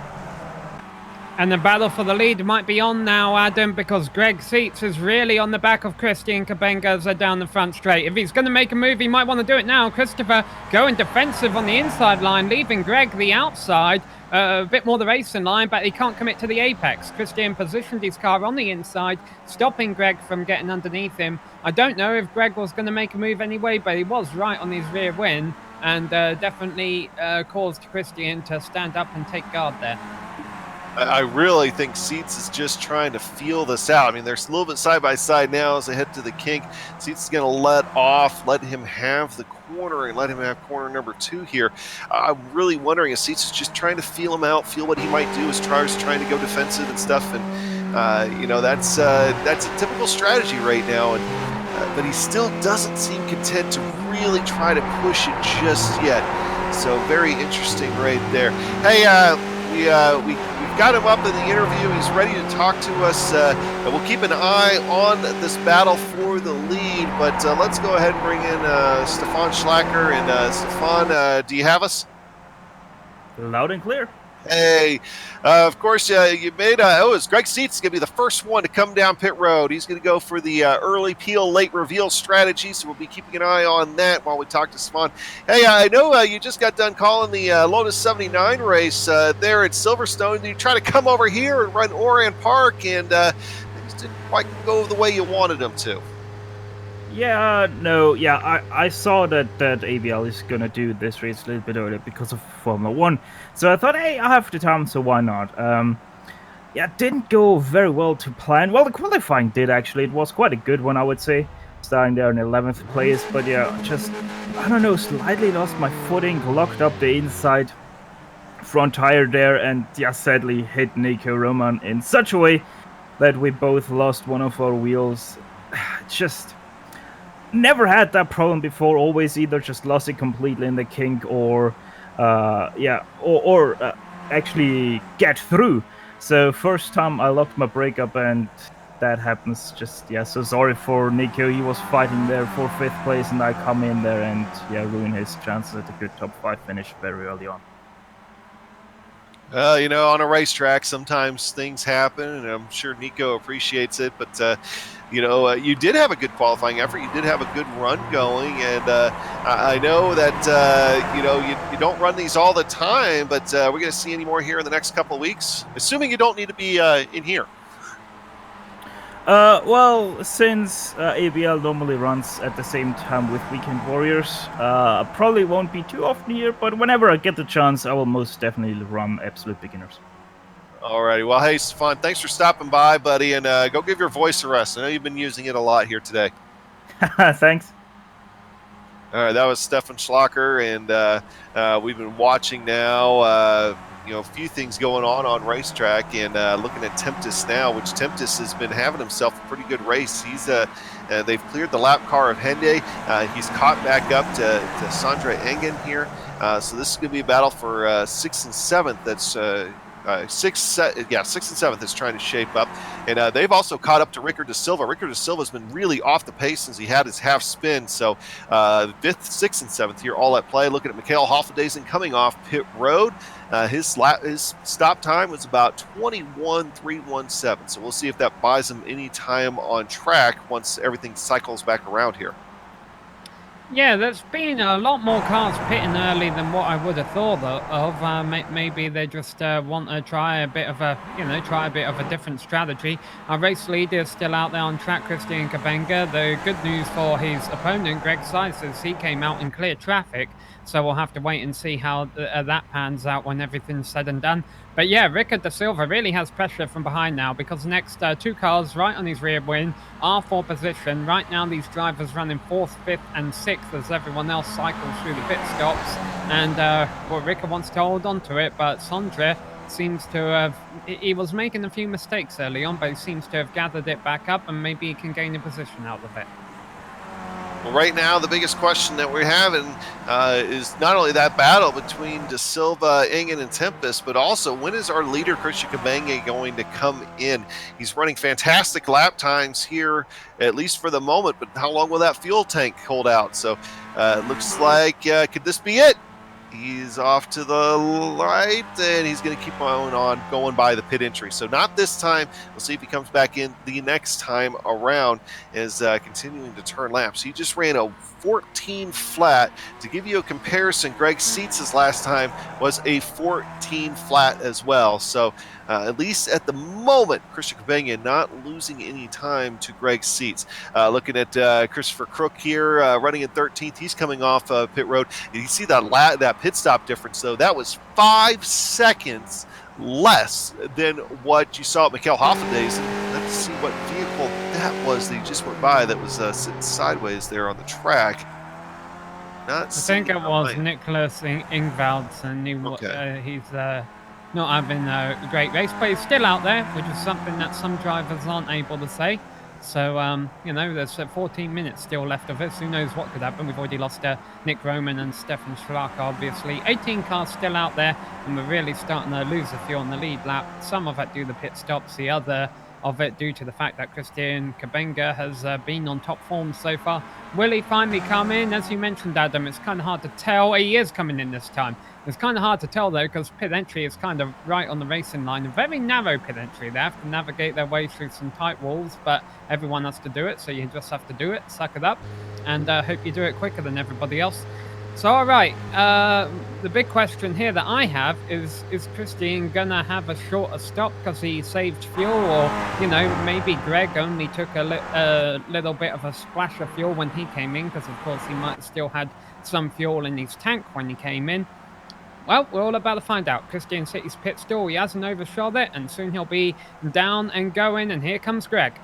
And the battle for the lead might be on now, Adam, because Greg Seitz is really on the back of Christian Kabenga as they're down the front straight. If he's going to make a move, he might want to do it now. Christopher going defensive on the inside line, leaving Greg the outside. A bit more the racing line, but he can't commit to the apex. Christian positioned his car on the inside, stopping Greg from getting underneath him. I don't know if Greg was going to make a move anyway, but he was right on his rear wing and definitely caused Christian to stand up and take guard there. I really think Seitz is just trying to feel this out. I mean, they're a little bit side by side now as they head to the kink. Seitz is going to let him have the corner and let him have corner number 2 here. I'm really wondering if Seitz is just trying to feel him out, feel what he might do as Trar's trying to go defensive and stuff. And that's a typical strategy right now. And but he still doesn't seem content to really try to push it just yet. So very interesting right there. Hey, we've got him up in the interview. He's ready to talk to us. And we'll keep an eye on this battle for the lead. But let's go ahead and bring in Stefan Schlacker. And Stefan, do you have us? Loud and clear. Hey, of course, you made it's Greg Seitz is going to be the first one to come down pit road. He's going to go for the early peel, late reveal strategy, so we'll be keeping an eye on that while we talk to Stefan. Hey, I know you just got done calling the Lotus 79 race there at Silverstone. You try to come over here and run Oran Park, and things didn't quite go the way you wanted them to. I saw that ABL is gonna do this race a little bit earlier because of Formula 1. So I thought, hey, I have the time, so why not? It didn't go very well to plan. Well, the qualifying did, actually. It was quite a good one, I would say. Starting there in 11th place, but I don't know, slightly lost my footing, locked up the inside front tire there, and sadly hit Nico Roman in such a way that we both lost one of our wheels. Just never had that problem before. Always either just lost it completely in the kink or actually get through. So first time I locked my brake up and that happens. So sorry for Nico. He was fighting there for 5th place and I come in there and ruin his chances at a good top 5 finish very early on. On a racetrack, sometimes things happen, and I'm sure Nico appreciates it. But, you did have a good qualifying effort. You did have a good run going, and I know that, you don't run these all the time, but we're going to see any more here in the next couple of weeks, assuming you don't need to be in here. Well, since ABL normally runs at the same time with Weekend Warriors, I probably won't be too often here, but whenever I get the chance, I will most definitely run Absolute Beginners. Alrighty. Well, hey, Stefan, thanks for stopping by, buddy, and go give your voice a rest. I know you've been using it a lot here today. Thanks. All right, that was Stefan Schlacker, and we've been watching now, a few things going on racetrack, and looking at Tempest now, which Tempest has been having himself a pretty good race. They've cleared the lap car of Henday. He's caught back up to Sondre Engen here. So this is going to be a battle for 6th and 7th. That's 6th and 7th is trying to shape up, and they've also caught up to Ricker De Silva. Ricker De Silva's been really off the pace since he had his half spin. So 5th, 6th, and 7th here all at play. Looking at Mikhail Hoffendaisen coming off pit road. His stop time was about 21.317. So we'll see if that buys him any time on track once everything cycles back around here. Yeah, there's been a lot more cars pitting early than what I would have thought of. Maybe they just want to try a bit of a different strategy. Our race leader is still out there on track, Christian Kabenga. The good news for his opponent, Greg Seitz, is he came out in clear traffic. So we'll have to wait and see how that pans out when everything's said and done. But yeah, Ricker De Silva really has pressure from behind now, because the next two cars right on his rear wing are for position. Right now, these drivers running 4th, 5th, and 6th as everyone else cycles through the pit stops. And Ricker wants to hold on to it, but Sondre seems to have... He was making a few mistakes early on, but he seems to have gathered it back up, and maybe he can gain a position out of it. Well, right now, the biggest question that we're having is not only that battle between De Silva, Engen, and Tempest, but also when is our leader, Christian Kabenga, going to come in? He's running fantastic lap times here, at least for the moment, but how long will that fuel tank hold out? So it looks like, could this be it? He's off to the right, and he's going to keep on going by the pit entry. So not this time. We'll see if he comes back in the next time around, as continuing to turn laps. He just ran a 14 flat. To give you a comparison, Greg Seitz' last time was a 14 flat as well. So at least at the moment, Christian Kabenga not losing any time to Greg Seitz. Looking at Christopher Crook here, running in 13th. He's coming off pit road. You see that pit stop difference, though. That was 5 seconds less than what you saw at Mikhail Hoffendaisen. Let's see what vehicle that was that you just went by that was sitting sideways there on the track. I think it was Nicholas Ingvaldsen. He's not having a great race, but he's still out there, which is something that some drivers aren't able to say. So, there's 14 minutes still left of this. Who knows what could happen? We've already lost Nick Roman and Stefan Schlack, obviously. 18 cars still out there, and we're really starting to lose a few on the lead lap. Some of it due to the pit stops, the other of it due to the fact that Christian Kabenga has been on top form so far. Will he finally come in? As you mentioned, Adam, it's kind of hard to tell. He is coming in this time. It's kind of hard to tell, though, because pit entry is kind of right on the racing line. A very narrow pit entry. They have to navigate their way through some tight walls, but everyone has to do it, so you just have to do it, suck it up, and hope you do it quicker than everybody else. So, all right, the big question here that I have is Christian going to have a shorter stop because he saved fuel, or, maybe Greg only took a little bit of a splash of fuel when he came in, because, of course, he might have still had some fuel in his tank when he came in. Well, we're all about to find out. Christian City's pit stall, he hasn't overshot it, and soon he'll be down and going, and here comes Greg.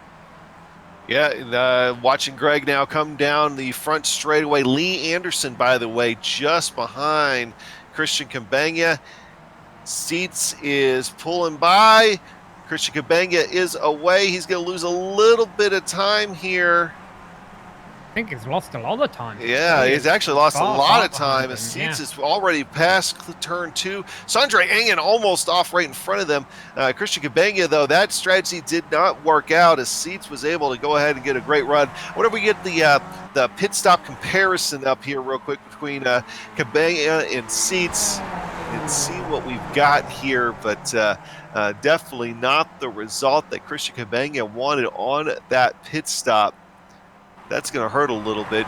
Yeah, watching Greg now come down the front straightaway. Lee Anderson, by the way, just behind Christian Kabenga. Seitz is pulling by. Christian Kabenga is away. He's going to lose a little bit of time here. I think he's lost a lot of time. Yeah, he's actually lost a lot of time. Seitz is already past turn 2. Sondre Engen almost off right in front of them. Christian Kabenga, though, that strategy did not work out, as Seitz was able to go ahead and get a great run. Whenever we get the pit stop comparison up here real quick between Kabenga and Seitz, and see what we've got here, but definitely not the result that Christian Kabenga wanted on that pit stop. That's going to hurt a little bit.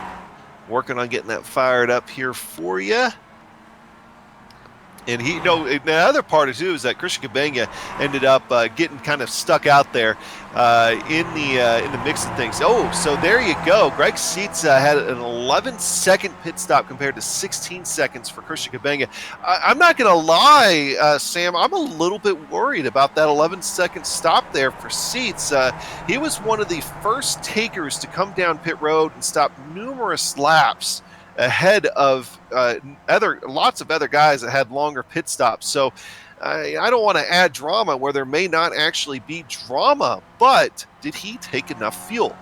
Working on getting that fired up here for you. And the other part too is that Christian Cabana ended up getting kind of stuck out there in the mix of things. Oh, so there you go. Greg Seitz had an 11-second pit stop compared to 16 seconds for Christian Cabana. I'm not going to lie, Sam, I'm a little bit worried about that 11-second stop there for Seitz. He was one of the first takers to come down pit road and stop numerous laps ahead of lots of other guys that had longer pit stops. So I don't want to add drama where there may not actually be drama, but did he take enough fuel?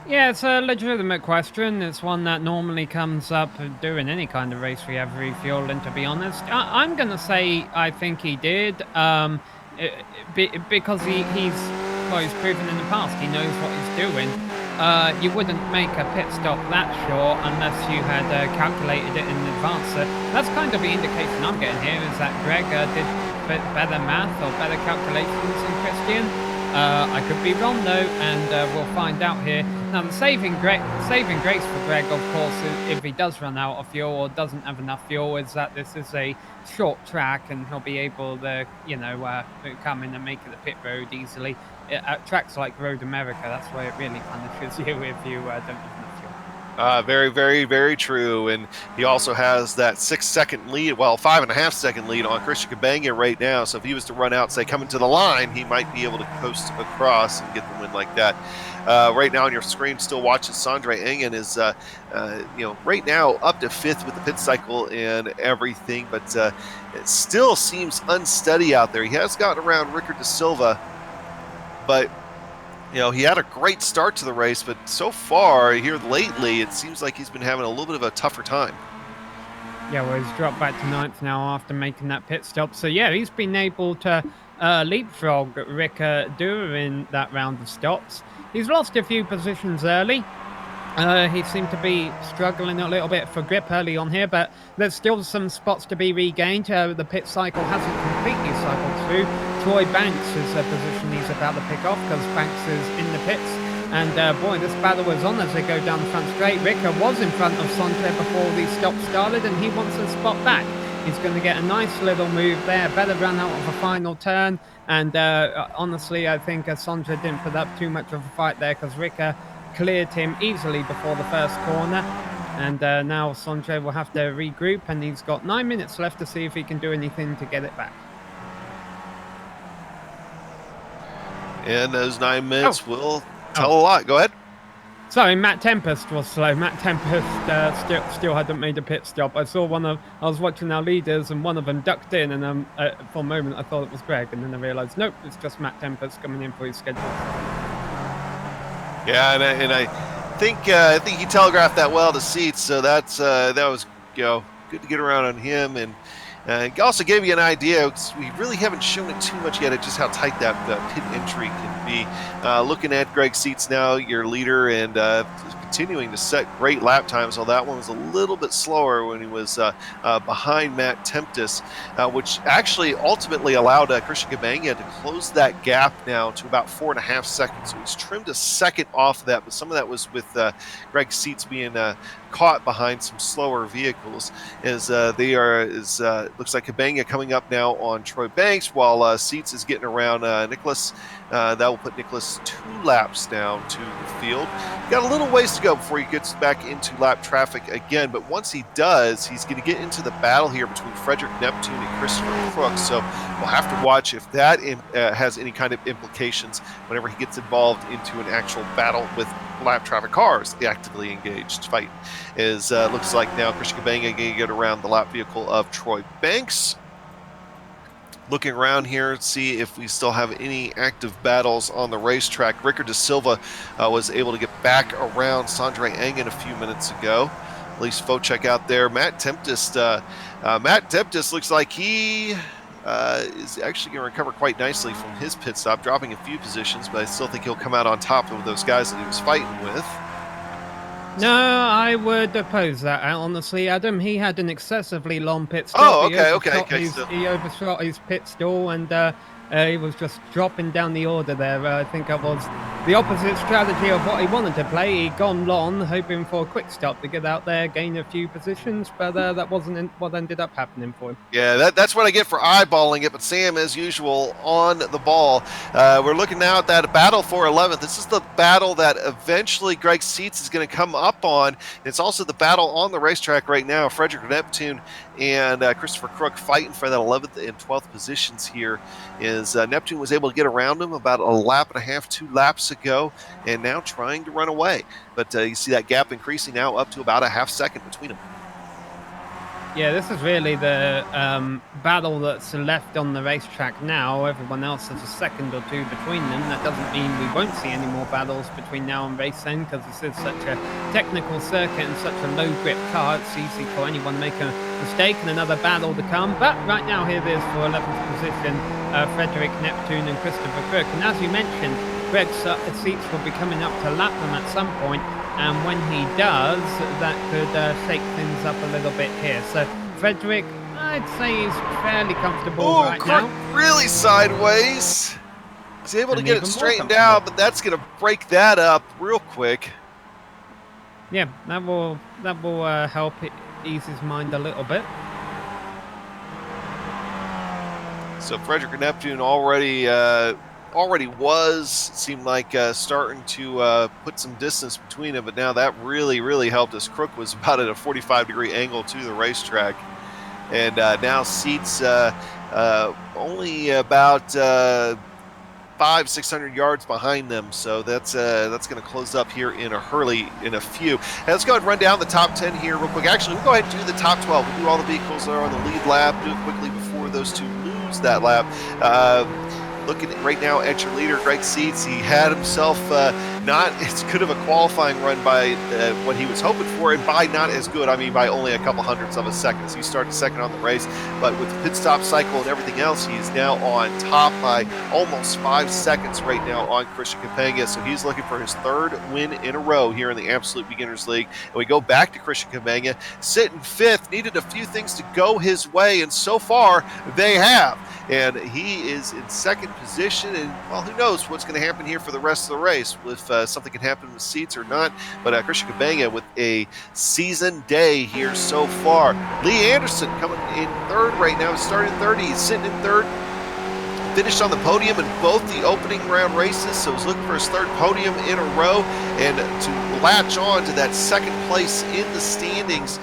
Yeah, it's a legitimate question. It's one that normally comes up during any kind of race we have refueling, to be honest. I'm going to say I think he did, because he's proven in the past he knows what he's doing. You wouldn't make a pit stop that short unless you had calculated it in advance. That's kind of the indication I'm getting here, is that Greg did better math or better calculations than Christian. I could be wrong though, and we'll find out here. Now, the saving grace for Greg, of course, if he does run out of fuel or doesn't have enough fuel, is that this is a short track and he'll be able to, come in and make it a pit road easily. At tracks like Road America, that's where it really punishes you if you don't have enough fuel. Very, very, very true. And he also has that 6-second lead, 5.5-second lead on Christian Cabana right now. So if he was to run out, say, coming to the line, he might be able to coast across and get the win like that. Right now on your screen, still watching Sondre Engen is, right now up to 5th with the pit cycle and everything, but it still seems unsteady out there. He has gotten around Rickard de Silva, but he had a great start to the race, but so far here lately, it seems like he's been having a little bit of a tougher time. Yeah, well, he's dropped back to 9th now after making that pit stop. So yeah, he's been able to leapfrog Rickard during that round of stops. He's lost a few positions early. He seemed to be struggling a little bit for grip early on here, but there's still some spots to be regained. The pit cycle hasn't completely cycled through. Troy Banks is a position he's about to pick off because Banks is in the pits. And boy, this battle was on as they go down the front straight. Rickard was in front of Sondre before these stops started, and he wants a spot back. He's going to get a nice little move there, better run out of a final turn. And honestly, I think Sondre didn't put up too much of a fight there because Rickard cleared him easily before the first corner, and now Sondre will have to regroup, and he's got 9 minutes left to see if he can do anything to get it back. And those 9 minutes will tell a lot. Go ahead. Sorry, Matt Tempest was slow. Matt Tempest still hadn't made a pit stop. I was watching our leaders, and one of them ducked in, and for a moment I thought it was Greg, and then I realised, nope, it's just Matt Tempest coming in for his schedule. Yeah, and I think he telegraphed that well to Seitz, so that was good to get around on him, and it also gave you an idea. We really haven't shown it too much yet at just how tight that pit entry can be. Looking at Greg Seitz now, your leader, and continuing to set great lap times. Although that one was a little bit slower when he was behind Matt Tempest, which actually ultimately allowed Christian Cabana to close that gap now to about 4.5 seconds. So he's trimmed a second off of that, but some of that was with Greg Seitz being caught behind some slower vehicles. Looks like Cabana coming up now on Troy Banks, while Seitz is getting around Nicholas. That will put Nicholas 2 laps down to the field. Got a little ways to go before he gets back into lap traffic again, but once he does, he's going to get into the battle here between Frederick Neptune and Christopher Crooks. So we'll have to watch if that has any kind of implications whenever he gets involved into an actual battle with lap traffic cars actively engaged fight. Looks like now Christian Cabana going to get around the lap vehicle of Troy Banks. Looking around here to see if we still have any active battles on the racetrack. Rickard de Silva was able to get back around Sondre Engen a few minutes ago. At least Focek out there. Matt Tempest looks like he is actually going to recover quite nicely from his pit stop, dropping a few positions, but I still think he'll come out on top of those guys that he was fighting with. No, I would oppose that, honestly, Adam. He had an excessively long pit stop. Oh, okay. He overshot his pit stall, and he was just dropping down the order there. I think it was the opposite strategy of what he wanted to play. He'd gone long, hoping for a quick stop to get out there, gain a few positions, but that wasn't what ended up happening for him. Yeah, that's what I get for eyeballing it, but Sam, as usual, on the ball. We're looking now at that battle for 11th. This is the battle that eventually Greg Seitz is going to come up on. It's also the battle on the racetrack right now. Frederick Neptune and Christopher Crook fighting for that 11th and 12th positions here. Is Neptune was able to get around him about a lap and a half, 2 laps ago, and now trying to run away. But you see that gap increasing now up to about a half second between them. Yeah, this is really the battle that's left on the racetrack now. Everyone else has a second or two between them. That doesn't mean we won't see any more battles between now and race end, because this is such a technical circuit and such a low grip car. It's easy for anyone to make a mistake and another battle to come. But right now, here it is for 11th position, Frederick Neptune and Christopher Crook. And as you mentioned, Greg Seitz will be coming up to lap them at some point. And when he does, that could shake things up a little bit here. So Frederick, I'd say he's fairly comfortable right now. Really sideways. He's able to get it straightened out, but that's going to break that up real quick. Yeah, that will help ease his mind a little bit. So Frederick Neptune already seemed like starting to put some distance between them, but now that really helped us. Crook was about at a 45-degree angle to the racetrack, and now Seitz only about 500-600 yards behind them, so that's going to close up here in a hurry in a few. And let's go ahead and run down the top 10 here real quick. Actually, we'll go ahead and do the top 12. We'll do all the vehicles that are on the lead lap, do it quickly before those two lose that lap. Looking right now at your leader, Greg Seitz, he had himself not as good of a qualifying run by what he was hoping for, and by not as good, I mean by only a couple hundredths of a second. So he started second on the race, but with the pit stop cycle and everything else, he is now on top by almost 5 seconds right now on Christian Campagna. So he's looking for his 3rd win in a row here in the Absolute Beginners League. And we go back to Christian Campagna, sitting 5th, needed a few things to go his way, and so far they have. And he is in 2nd position, and well, who knows what's going to happen here for the rest of the race, if something can happen with Seitz or not. But Christian Campagna with a season day here so far. Lee Anderson coming in 3rd right now, starting 3rd. He's sitting in 3rd. Finished on the podium in both the opening round races, so he's looking for his 3rd podium in a row, and to latch on to that 2nd place in the standings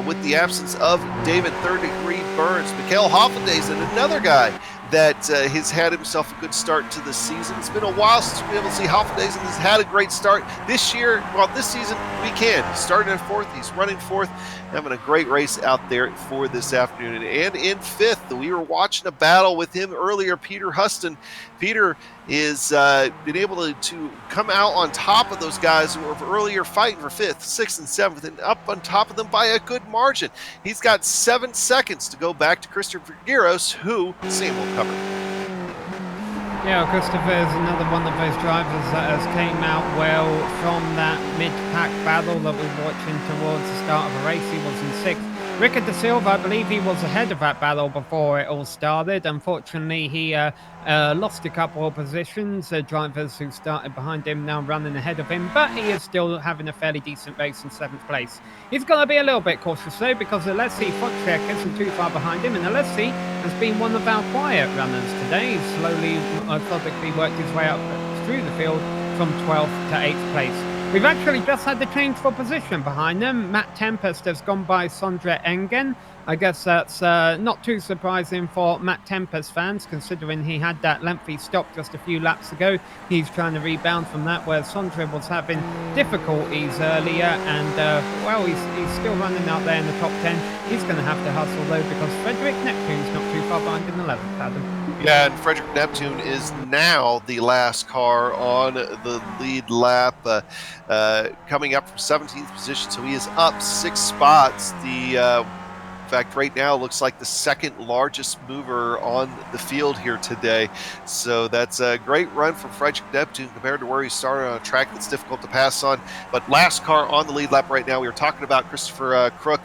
with the absence of David 3rd-degree Burns. Mikhail Hoffendays, another guy that has had himself a good start to the season. It's been a while since we've been able to see Hoffendays, and he's had a great start this year. Well, this season we can. He's starting in 4th. He's running 4th, having a great race out there for this afternoon. And in 5th, we were watching a battle with him earlier, Peter Huston. Peter is been able to come out on top of those guys who were earlier fighting for 5th, 6th, and 7th, and up on top of them by a good margin. He's got 7 seconds to go back to Christopher Giros, who Sam will cover. Yeah, Christopher is another one of those drivers that has came out well from that mid-pack battle that we were watching towards the start of the race. He was in 6th. Rickard De Silva, I believe he was ahead of that battle before it all started. Unfortunately, he lost a couple of positions. Drivers who started behind him now running ahead of him, but he is still having a fairly decent race in 7th place. He's going to be a little bit cautious though, because Alessi Foczek isn't too far behind him, and Alessi has been one of our quiet runners today. He's slowly, methodically worked his way up through the field from 12th to 8th place. We've actually just had the change for position behind them. Matt Tempest has gone by Sondre Engen. I guess that's not too surprising for Matt Tempest fans, considering he had that lengthy stop just a few laps ago. He's trying to rebound from that, where Sondre was having difficulties earlier, and well, he's still running out there in the top 10. He's going to have to hustle though, because Frederick Neptune's not too far behind in 11th, Adam. Yeah, and Frederick Neptune is now the last car on the lead lap, coming up from 17th position, so he is up 6 spots. The fact, right now looks like the second largest mover on the field here today. So that's a great run from Frederick Neptune compared to where he started on a track that's difficult to pass on. But last car on the lead lap right now, we were talking about Christopher Crook.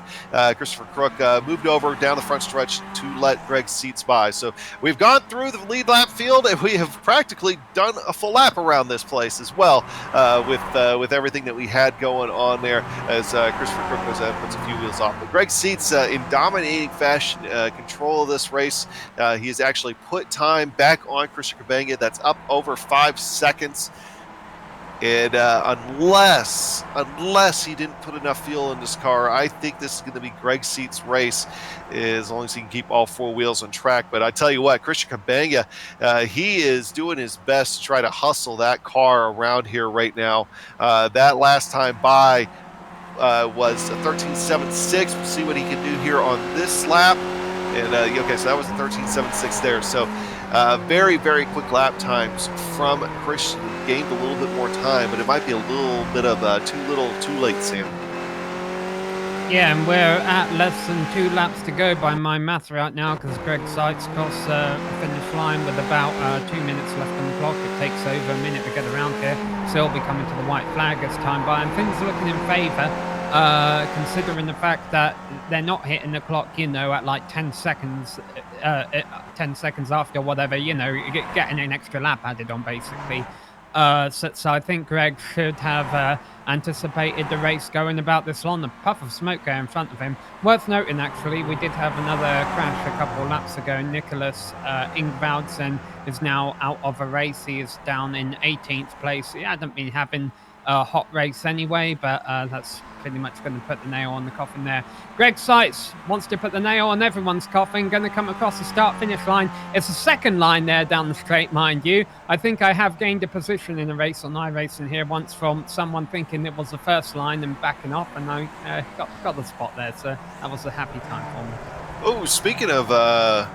Christopher Crook moved over down the front stretch to let Greg Seats by. So we've gone through the lead lap field, and we have practically done a full lap around this place as well, with everything that we had going on there, as Christopher Crook puts a few wheels off. But Greg Seats, in dominating fashion, control of this race. He has actually put time back on Christian Cabenga. That's up over 5 seconds. And unless he didn't put enough fuel in this car, I think this is going to be Greg Seats' race, as long as he can keep all 4 wheels on track. But I tell you what, Christian Cabenga, he is doing his best to try to hustle that car around here right now. That last time by was a 13.76. We'll see what he can do here on this lap. And okay, so that was a 13.76 there. So very, very quick lap times from Christian. Gained a little bit more time, but it might be a little bit of too little, too late, Sam. Yeah, and we're at less than 2 laps to go by my math right now, because Greg Seats crossed the finish line with about 2 minutes left on the clock. It takes over a minute to get around here. So he'll be coming to the white flag as time by, and things are looking in favour, considering the fact that they're not hitting the clock, at like 10 seconds, 10 seconds after whatever, getting an extra lap added on, basically. So I think Greg should have anticipated the race going about this long. The puff of smoke there in front of him. Worth noting, actually, we did have another crash a couple of laps ago. Nicholas Ingvaldsen is now out of a race. He is down in 18th place. He hadn't been having a hot race anyway, but that's pretty much going to put the nail on the coffin there. Greg Seits wants to put the nail on everyone's coffin, going to come across the start-finish line. It's the second line there down the straight, mind you. I think I have gained a position in a race on iRacing here once from someone thinking it was the first line and backing off, and I got the spot there, so that was a happy time for me. Oh, speaking of, I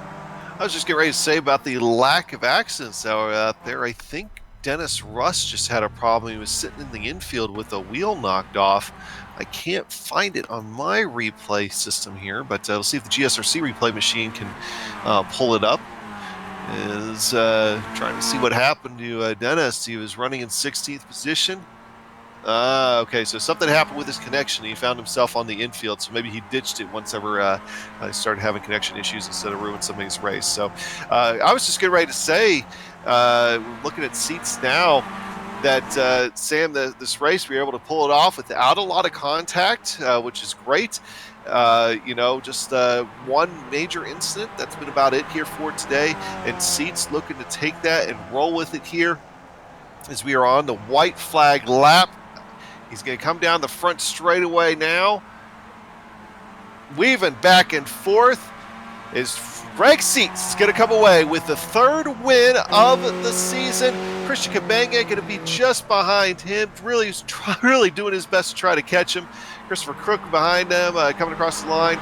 was just getting ready to say about the lack of accidents that were out there. I think Dennis Russ just had a problem. He was sitting in the infield with a wheel knocked off. I can't find it on my replay system here, but we'll see if the GSRC replay machine can pull it up. Is trying to see what happened to Dennis. He was running in 16th position. Okay, so something happened with his connection. He found himself on the infield, so maybe he ditched it once ever he started having connection issues instead of ruining somebody's race. So I was just getting ready to say, looking at seats now, that Sam, this race, we were able to pull it off without a lot of contact, which is great. Just one major incident. That's been about it here for today. And Seats looking to take that and roll with it here as we are on the white flag lap. He's going to come down the front straightaway now. Weaving back and forth is Greg Seats going to come away with the 3rd win of the season. Christian Cabenga going to be just behind him, really doing his best to try to catch him. Christopher Crook behind them, coming across the line.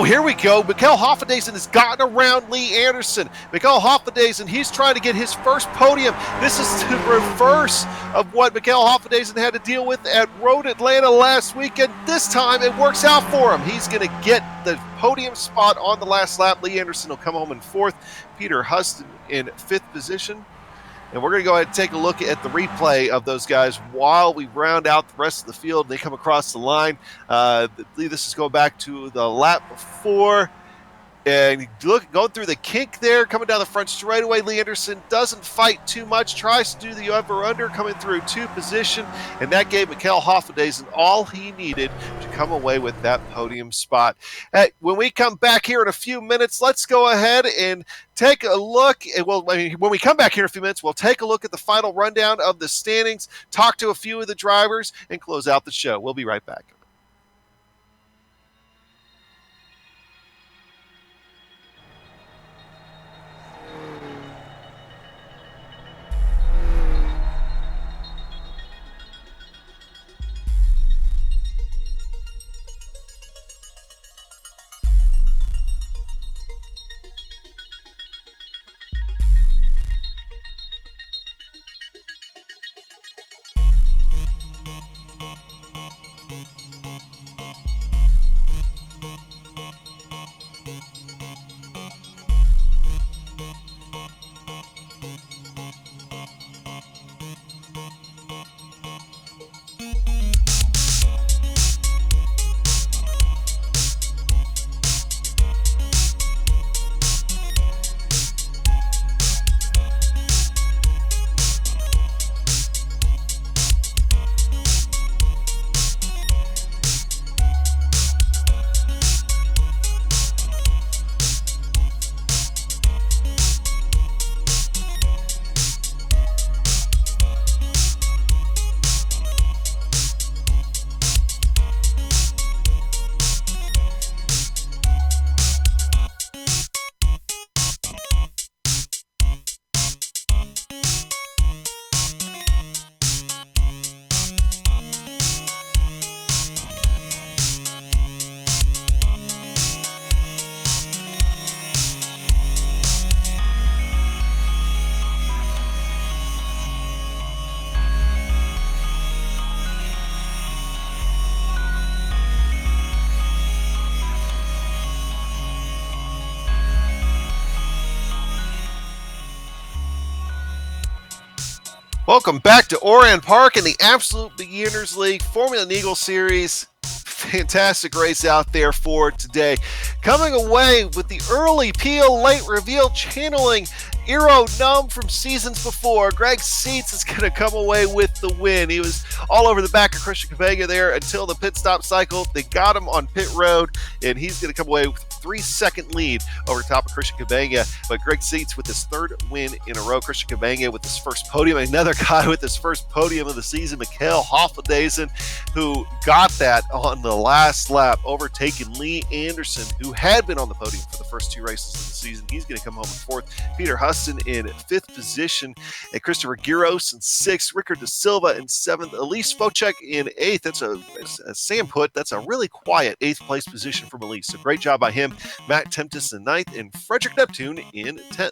Here we go. Mikael Hoffendazen has gotten around Lee Anderson. Mikael Hoffendazen, he's trying to get his first podium. This is the reverse of what Mikael Hoffendazen had to deal with at Road Atlanta last weekend. This time it works out for him. He's going to get the podium spot on the last lap. Lee Anderson will come home in 4th. Peter Huston in 5th position. And we're going to go ahead and take a look at the replay of those guys while we round out the rest of the field. They come across the line. I believe this is going back to the lap before. And going through the kink there, coming down the front straightaway. Lee Anderson doesn't fight too much, tries to do the over-under, coming through 2 position. And that gave Mikael Hoffendazen all he needed to come away with that podium spot. When we come back here in a few minutes, let's go ahead and take a look. When we come back here in a few minutes, we'll take a look at the final rundown of the standings, talk to a few of the drivers, and close out the show. We'll be right back. Welcome back to Oran Park in the Absolute Beginners League Formula Neagle Series. Fantastic race out there for today. Coming away with the early peel, late reveal, channeling Eero Numb from seasons before. Greg Seitz is going to come away with the win. He was all over the back of Christian Cabega there until the pit stop cycle. They got him on pit road, and he's going to come away with a 3-second lead over top of Christian Cabega. But Greg Seitz with his third win in a row. Christian Cabega with his first podium. Another guy with his first podium of the season, Mikhail Hoffendazen, who got that on the last lap, overtaking Lee Anderson, who had been on the podium for the first two races of the season. He's going to come home in fourth. Peter Huston in fifth position, and Christopher Giros in sixth. Rickard De Silva in seventh. Elise Focek in eighth. That's as Sam put, that's a really quiet eighth place position from Elise. So great job by him. Matt Tempest in ninth, and Frederick Neptune in 10th.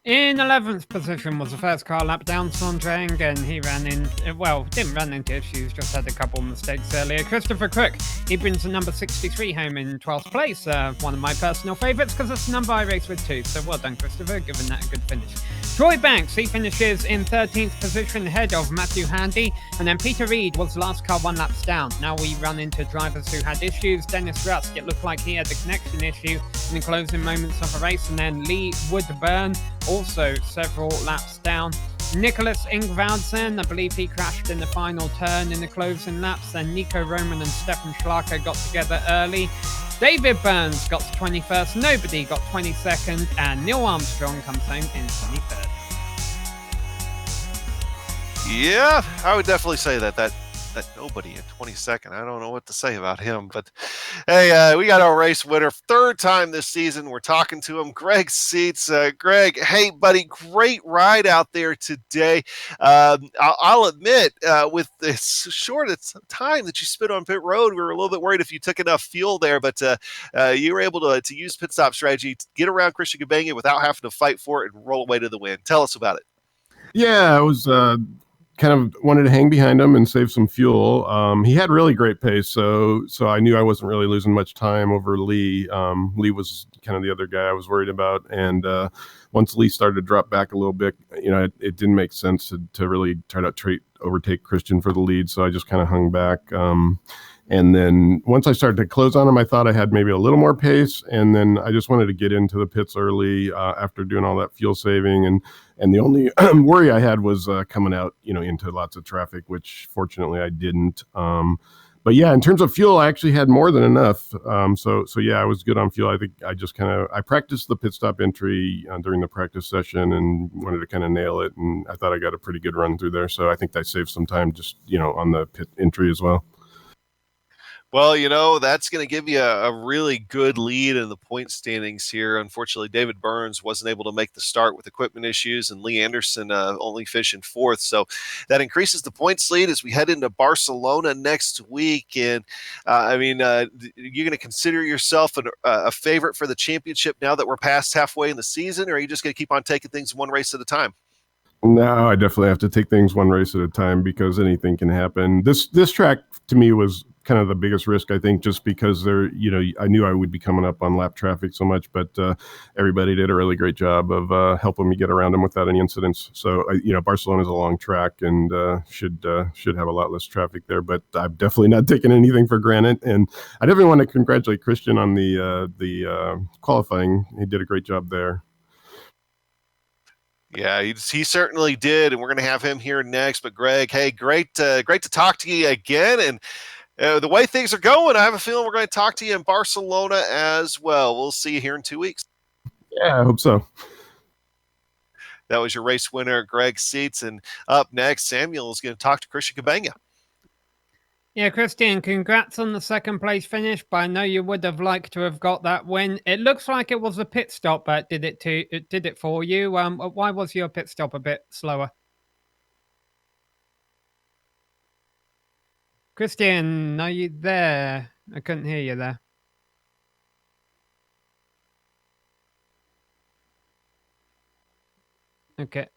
In 11th position was the first car lap down Sondrang, and he didn't run into issues, just had a couple mistakes earlier. Christopher Cook, he brings the number 63 home in 12th place, one of my personal favourites because it's the number I race with too, so well done Christopher, giving that a good finish. Troy Banks, he finishes in 13th position ahead of Matthew Handy, and then Peter Reed was the last car 1 laps down. Now we run into drivers who had issues. Dennis Rusk, it looked like he had a connection issue in the closing moments of the race, and then Lee Woodburn, also several laps down. Nicholas Ingvaldsen, I believe he crashed in the final turn in the closing laps. Then Nico Roman and Stefan Schlacker got together early. David Burns got to 21st, nobody got 22nd, and Neil Armstrong comes home in 23rd. Yeah, I would definitely say that nobody in 22nd. I don't know what to say about him, but hey, we got our race winner, third time this season. We're talking to him, Greg Seitz. Greg, hey, buddy, great ride out there today. I'll admit, with this short time that you spent on pit road, we were a little bit worried if you took enough fuel there, but you were able to use pit stop strategy to get around Christian Cabanga without having to fight for it and roll away to the win. Tell us about it. Yeah, I was kind of wanted to hang behind him and save some fuel. He had really great pace, so I knew I wasn't really losing much time over Lee. Lee was kind of the other guy I was worried about, and once Lee started to drop back a little bit, it didn't make sense to really try to overtake Christian for the lead, so I just kind of hung back. And then once I started to close on him, I thought I had maybe a little more pace. And then I just wanted to get into the pits early after doing all that fuel saving. And the only worry I had was coming out, into lots of traffic, which fortunately I didn't. But yeah, in terms of fuel, I actually had more than enough. So yeah, I was good on fuel. I think I practiced the pit stop entry during the practice session and wanted to kind of nail it. And I thought I got a pretty good run through there. So I think I saved some time just, on the pit entry as well. Well, that's going to give you a really good lead in the point standings here. Unfortunately, David Burns wasn't able to make the start with equipment issues, and Lee Anderson only finishing fourth. So that increases the points lead as we head into Barcelona next week. And, you're going to consider yourself a favorite for the championship now that we're past halfway in the season, or are you just going to keep on taking things one race at a time? No, I definitely have to take things one race at a time because anything can happen. This track to me was kind of the biggest risk, I think, just because I knew I would be coming up on lap traffic so much, but everybody did a really great job of helping me get around them without any incidents. So, Barcelona's a long track and should have a lot less traffic there, but I'm definitely not taking anything for granted. And I definitely want to congratulate Christian on the qualifying. He did a great job there. Yeah, he certainly did, and we're going to have him here next. But Greg, hey, great to talk to you again, and the way things are going, I have a feeling we're going to talk to you in Barcelona as well. We'll see you here in 2 weeks. Yeah, I hope so. That was your race winner, Greg Seitz, and up next, Samuel is going to talk to Christian Cabanga. Yeah, Christian, congrats on the second place finish, but I know you would have liked to have got that win. It looks like it was a pit stop that did it for you. Why was your pit stop a bit slower? Christian, are you there? I couldn't hear you there. Okay.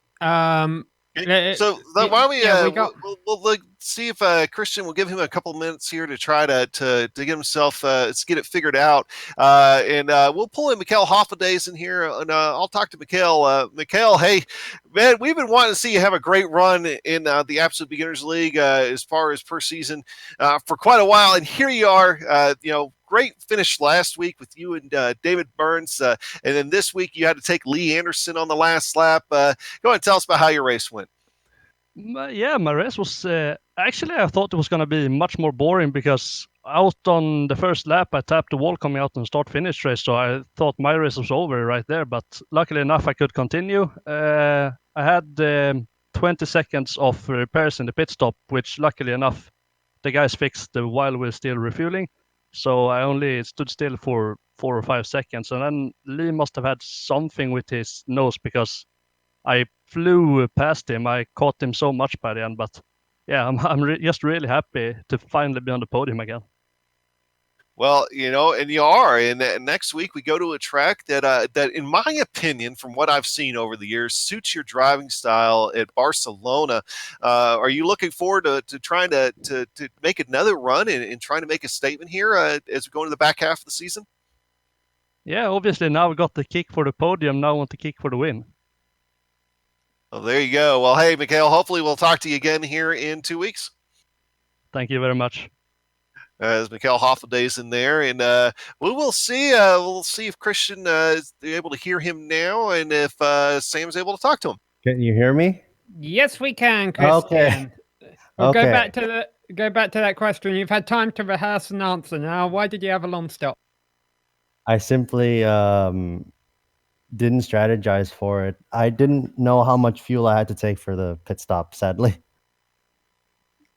So why don't we? Yeah, we got. We'll see if Christian will give him a couple minutes here to try to get himself to get it figured out, and we'll pull in Mikhail Hoffadays in here, and I'll talk to Mikhail. Mikhail, hey man, we've been wanting to see you have a great run in the Absolute Beginners League as far as per season for quite a while, and here you are. Great finish last week with you and David Burns, and then this week you had to take Lee Anderson on the last lap. Go ahead and tell us about how your race went. Yeah, my race was actually, I thought it was going to be much more boring because out on the first lap I tapped the wall coming out and start-finish race, so I thought my race was over right there. But luckily enough, I could continue. I had 20 seconds of repairs in the pit stop, which luckily enough the guys fixed while we were still refueling. So I only stood still for 4 or 5 seconds, and then Lee must have had something with his nose because I flew past him. I caught him so much by the end, but yeah, I'm just really happy to finally be on the podium again. Well, and you are. And next week we go to a track that, in my opinion, from what I've seen over the years, suits your driving style at Barcelona. Are you looking forward to trying to make another run and trying to make a statement here as we go into the back half of the season? Yeah, obviously now we got the kick for the podium. Now I want the kick for the win. Well, there you go. Well, hey, Mikhail, hopefully we'll talk to you again here in 2 weeks. Thank you very much. As Mikhail Hoffaday's in there, and we will see. We'll see if Christian is able to hear him now, and if Sam's able to talk to him. Can you hear me? Yes, we can, Christian. Okay. We'll Okay. go back to that question. You've had time to rehearse an answer now. Why did you have a long stop? I simply didn't strategize for it. I didn't know how much fuel I had to take for the pit stop, sadly.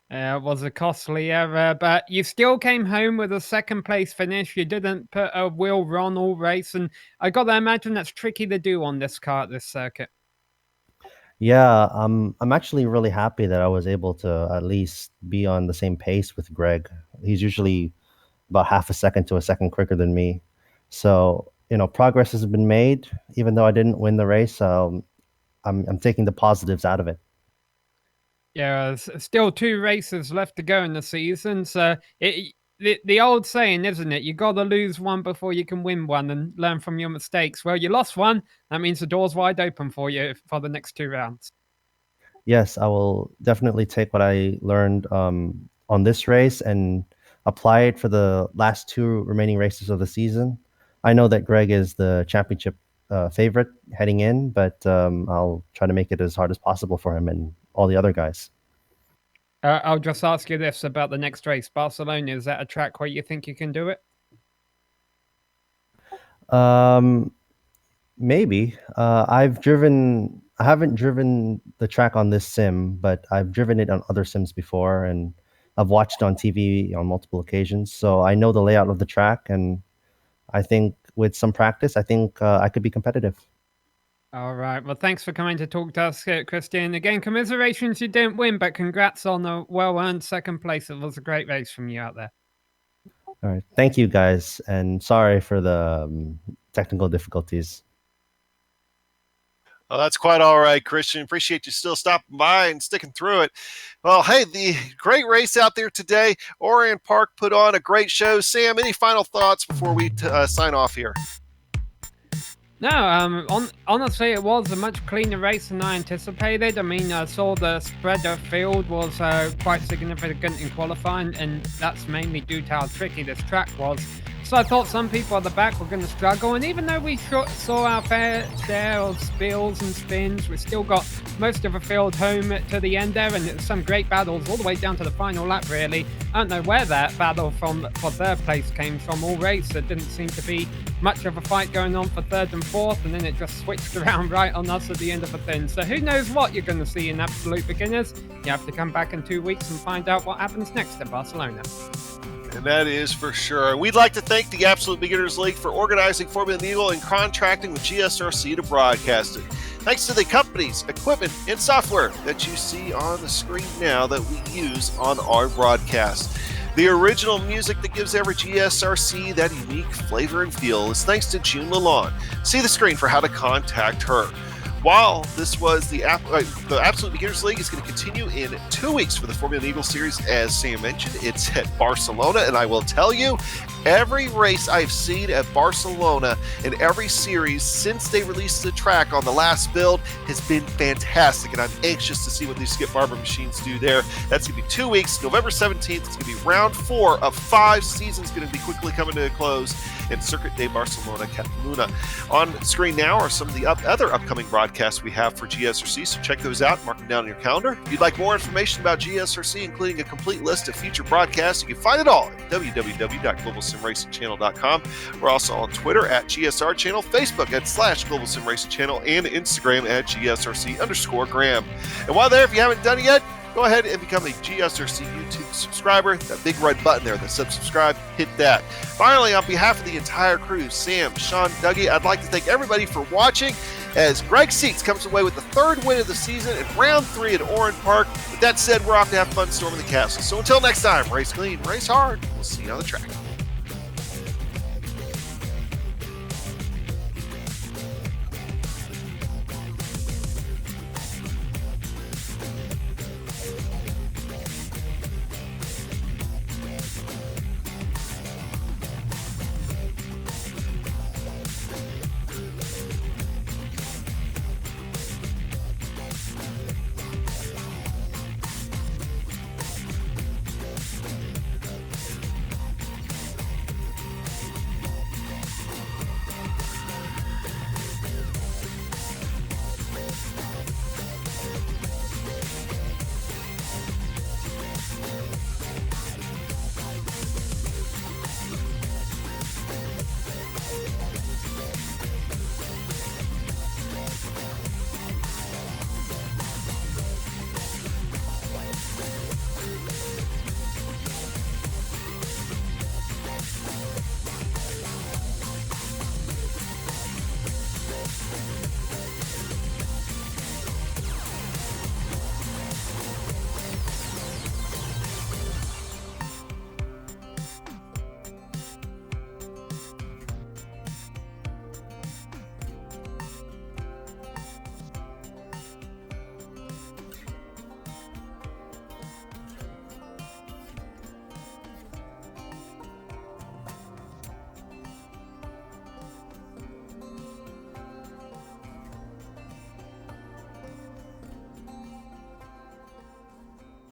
It was a costly error, but you still came home with a second place finish. You didn't put a wheel run all race, and I got to imagine that's tricky to do on this car at this circuit. Yeah, I'm actually really happy that I was able to at least be on the same pace with Greg. He's usually about half a second to a second quicker than me. So, progress has been made, even though I didn't win the race. I'm taking the positives out of it. Yeah, there's still 2 races left to go in the season. So the old saying, isn't it? You got to lose one before you can win one and learn from your mistakes. Well, you lost one. That means the door's wide open for you for the next 2 rounds. Yes, I will definitely take what I learned on this race and apply it for the last 2 remaining races of the season. I know that Greg is the championship favorite heading in, but I'll try to make it as hard as possible for him and all the other guys. I'll just ask you this about the next race. Barcelona, is that a track where you think you can do it? Maybe. I haven't driven the track on this sim, but I've driven it on other sims before, and I've watched on TV on multiple occasions. So I know the layout of the track, and I think with some practice, I think I could be competitive. All right. Well, thanks for coming to talk to us, Christian. Again, commiserations you didn't win, but congrats on a well-earned second place. It was a great race from you out there. All right. Thank you, guys. And sorry for the technical difficulties. Well, that's quite all right, Christian. Appreciate you still stopping by and sticking through it. Well, hey, the great race out there today. Oran Park put on a great show. Sam, any final thoughts before we sign off here? No, honestly, it was a much cleaner race than I anticipated. I mean, I saw the spread of field was quite significant in qualifying, and that's mainly due to how tricky this track was. So I thought some people at the back were going to struggle, and even though we saw our fair share of spills and spins, we still got most of the field home to the end there, and some great battles all the way down to the final lap, really. I don't know where that battle for third place came from all race. There didn't seem to be much of a fight going on for third and fourth, and then it just switched around right on us at the end of the thing. So who knows what you're going to see in Absolute Beginners. You have to come back in 2 weeks and find out what happens next at Barcelona. And that is for sure. We'd like to thank the Absolute Beginners League for organizing Formula Neagle and contracting with GSRC to broadcast it. Thanks to the companies, equipment, and software that you see on the screen now that we use on our broadcast. The original music that gives every GSRC that unique flavor and feel is thanks to June Lalonde. See the screen for how to contact her. While this was the Absolute Beginners League is going to continue in 2 weeks for the Formula Neagle Series, as Sam mentioned. It's at Barcelona, and I will tell you, every race I've seen at Barcelona in every series since they released the track on the last build has been fantastic, and I'm anxious to see what these Skip Barber machines do there. That's going to be 2 weeks, November 17th. It's going to be round 4 of 5 seasons, going to be quickly coming to a close in Circuit de Barcelona, Catalunya. On screen now are some of the other upcoming broadcasts we have for GSRC, so check those out, mark them down on your calendar. If you'd like more information about GSRC, including a complete list of future broadcasts, you can find it all at www.globalsimracingchannel.com. We're also on Twitter at GSR Channel, Facebook at /Global SimRacing Channel, and Instagram at GSRC_Graham. And while there, if you haven't done it yet, go ahead and become a GSRC YouTube subscriber. That big red button there, the subscribe, hit that. Finally, on behalf of the entire crew, Sam, Sean, Dougie, I'd like to thank everybody for watching as Greg Seats comes away with the 3rd win of the season in round 3 at Oran Park. With that said, we're off to have fun storming the castle. So until next time, race clean, race hard. We'll see you on the track.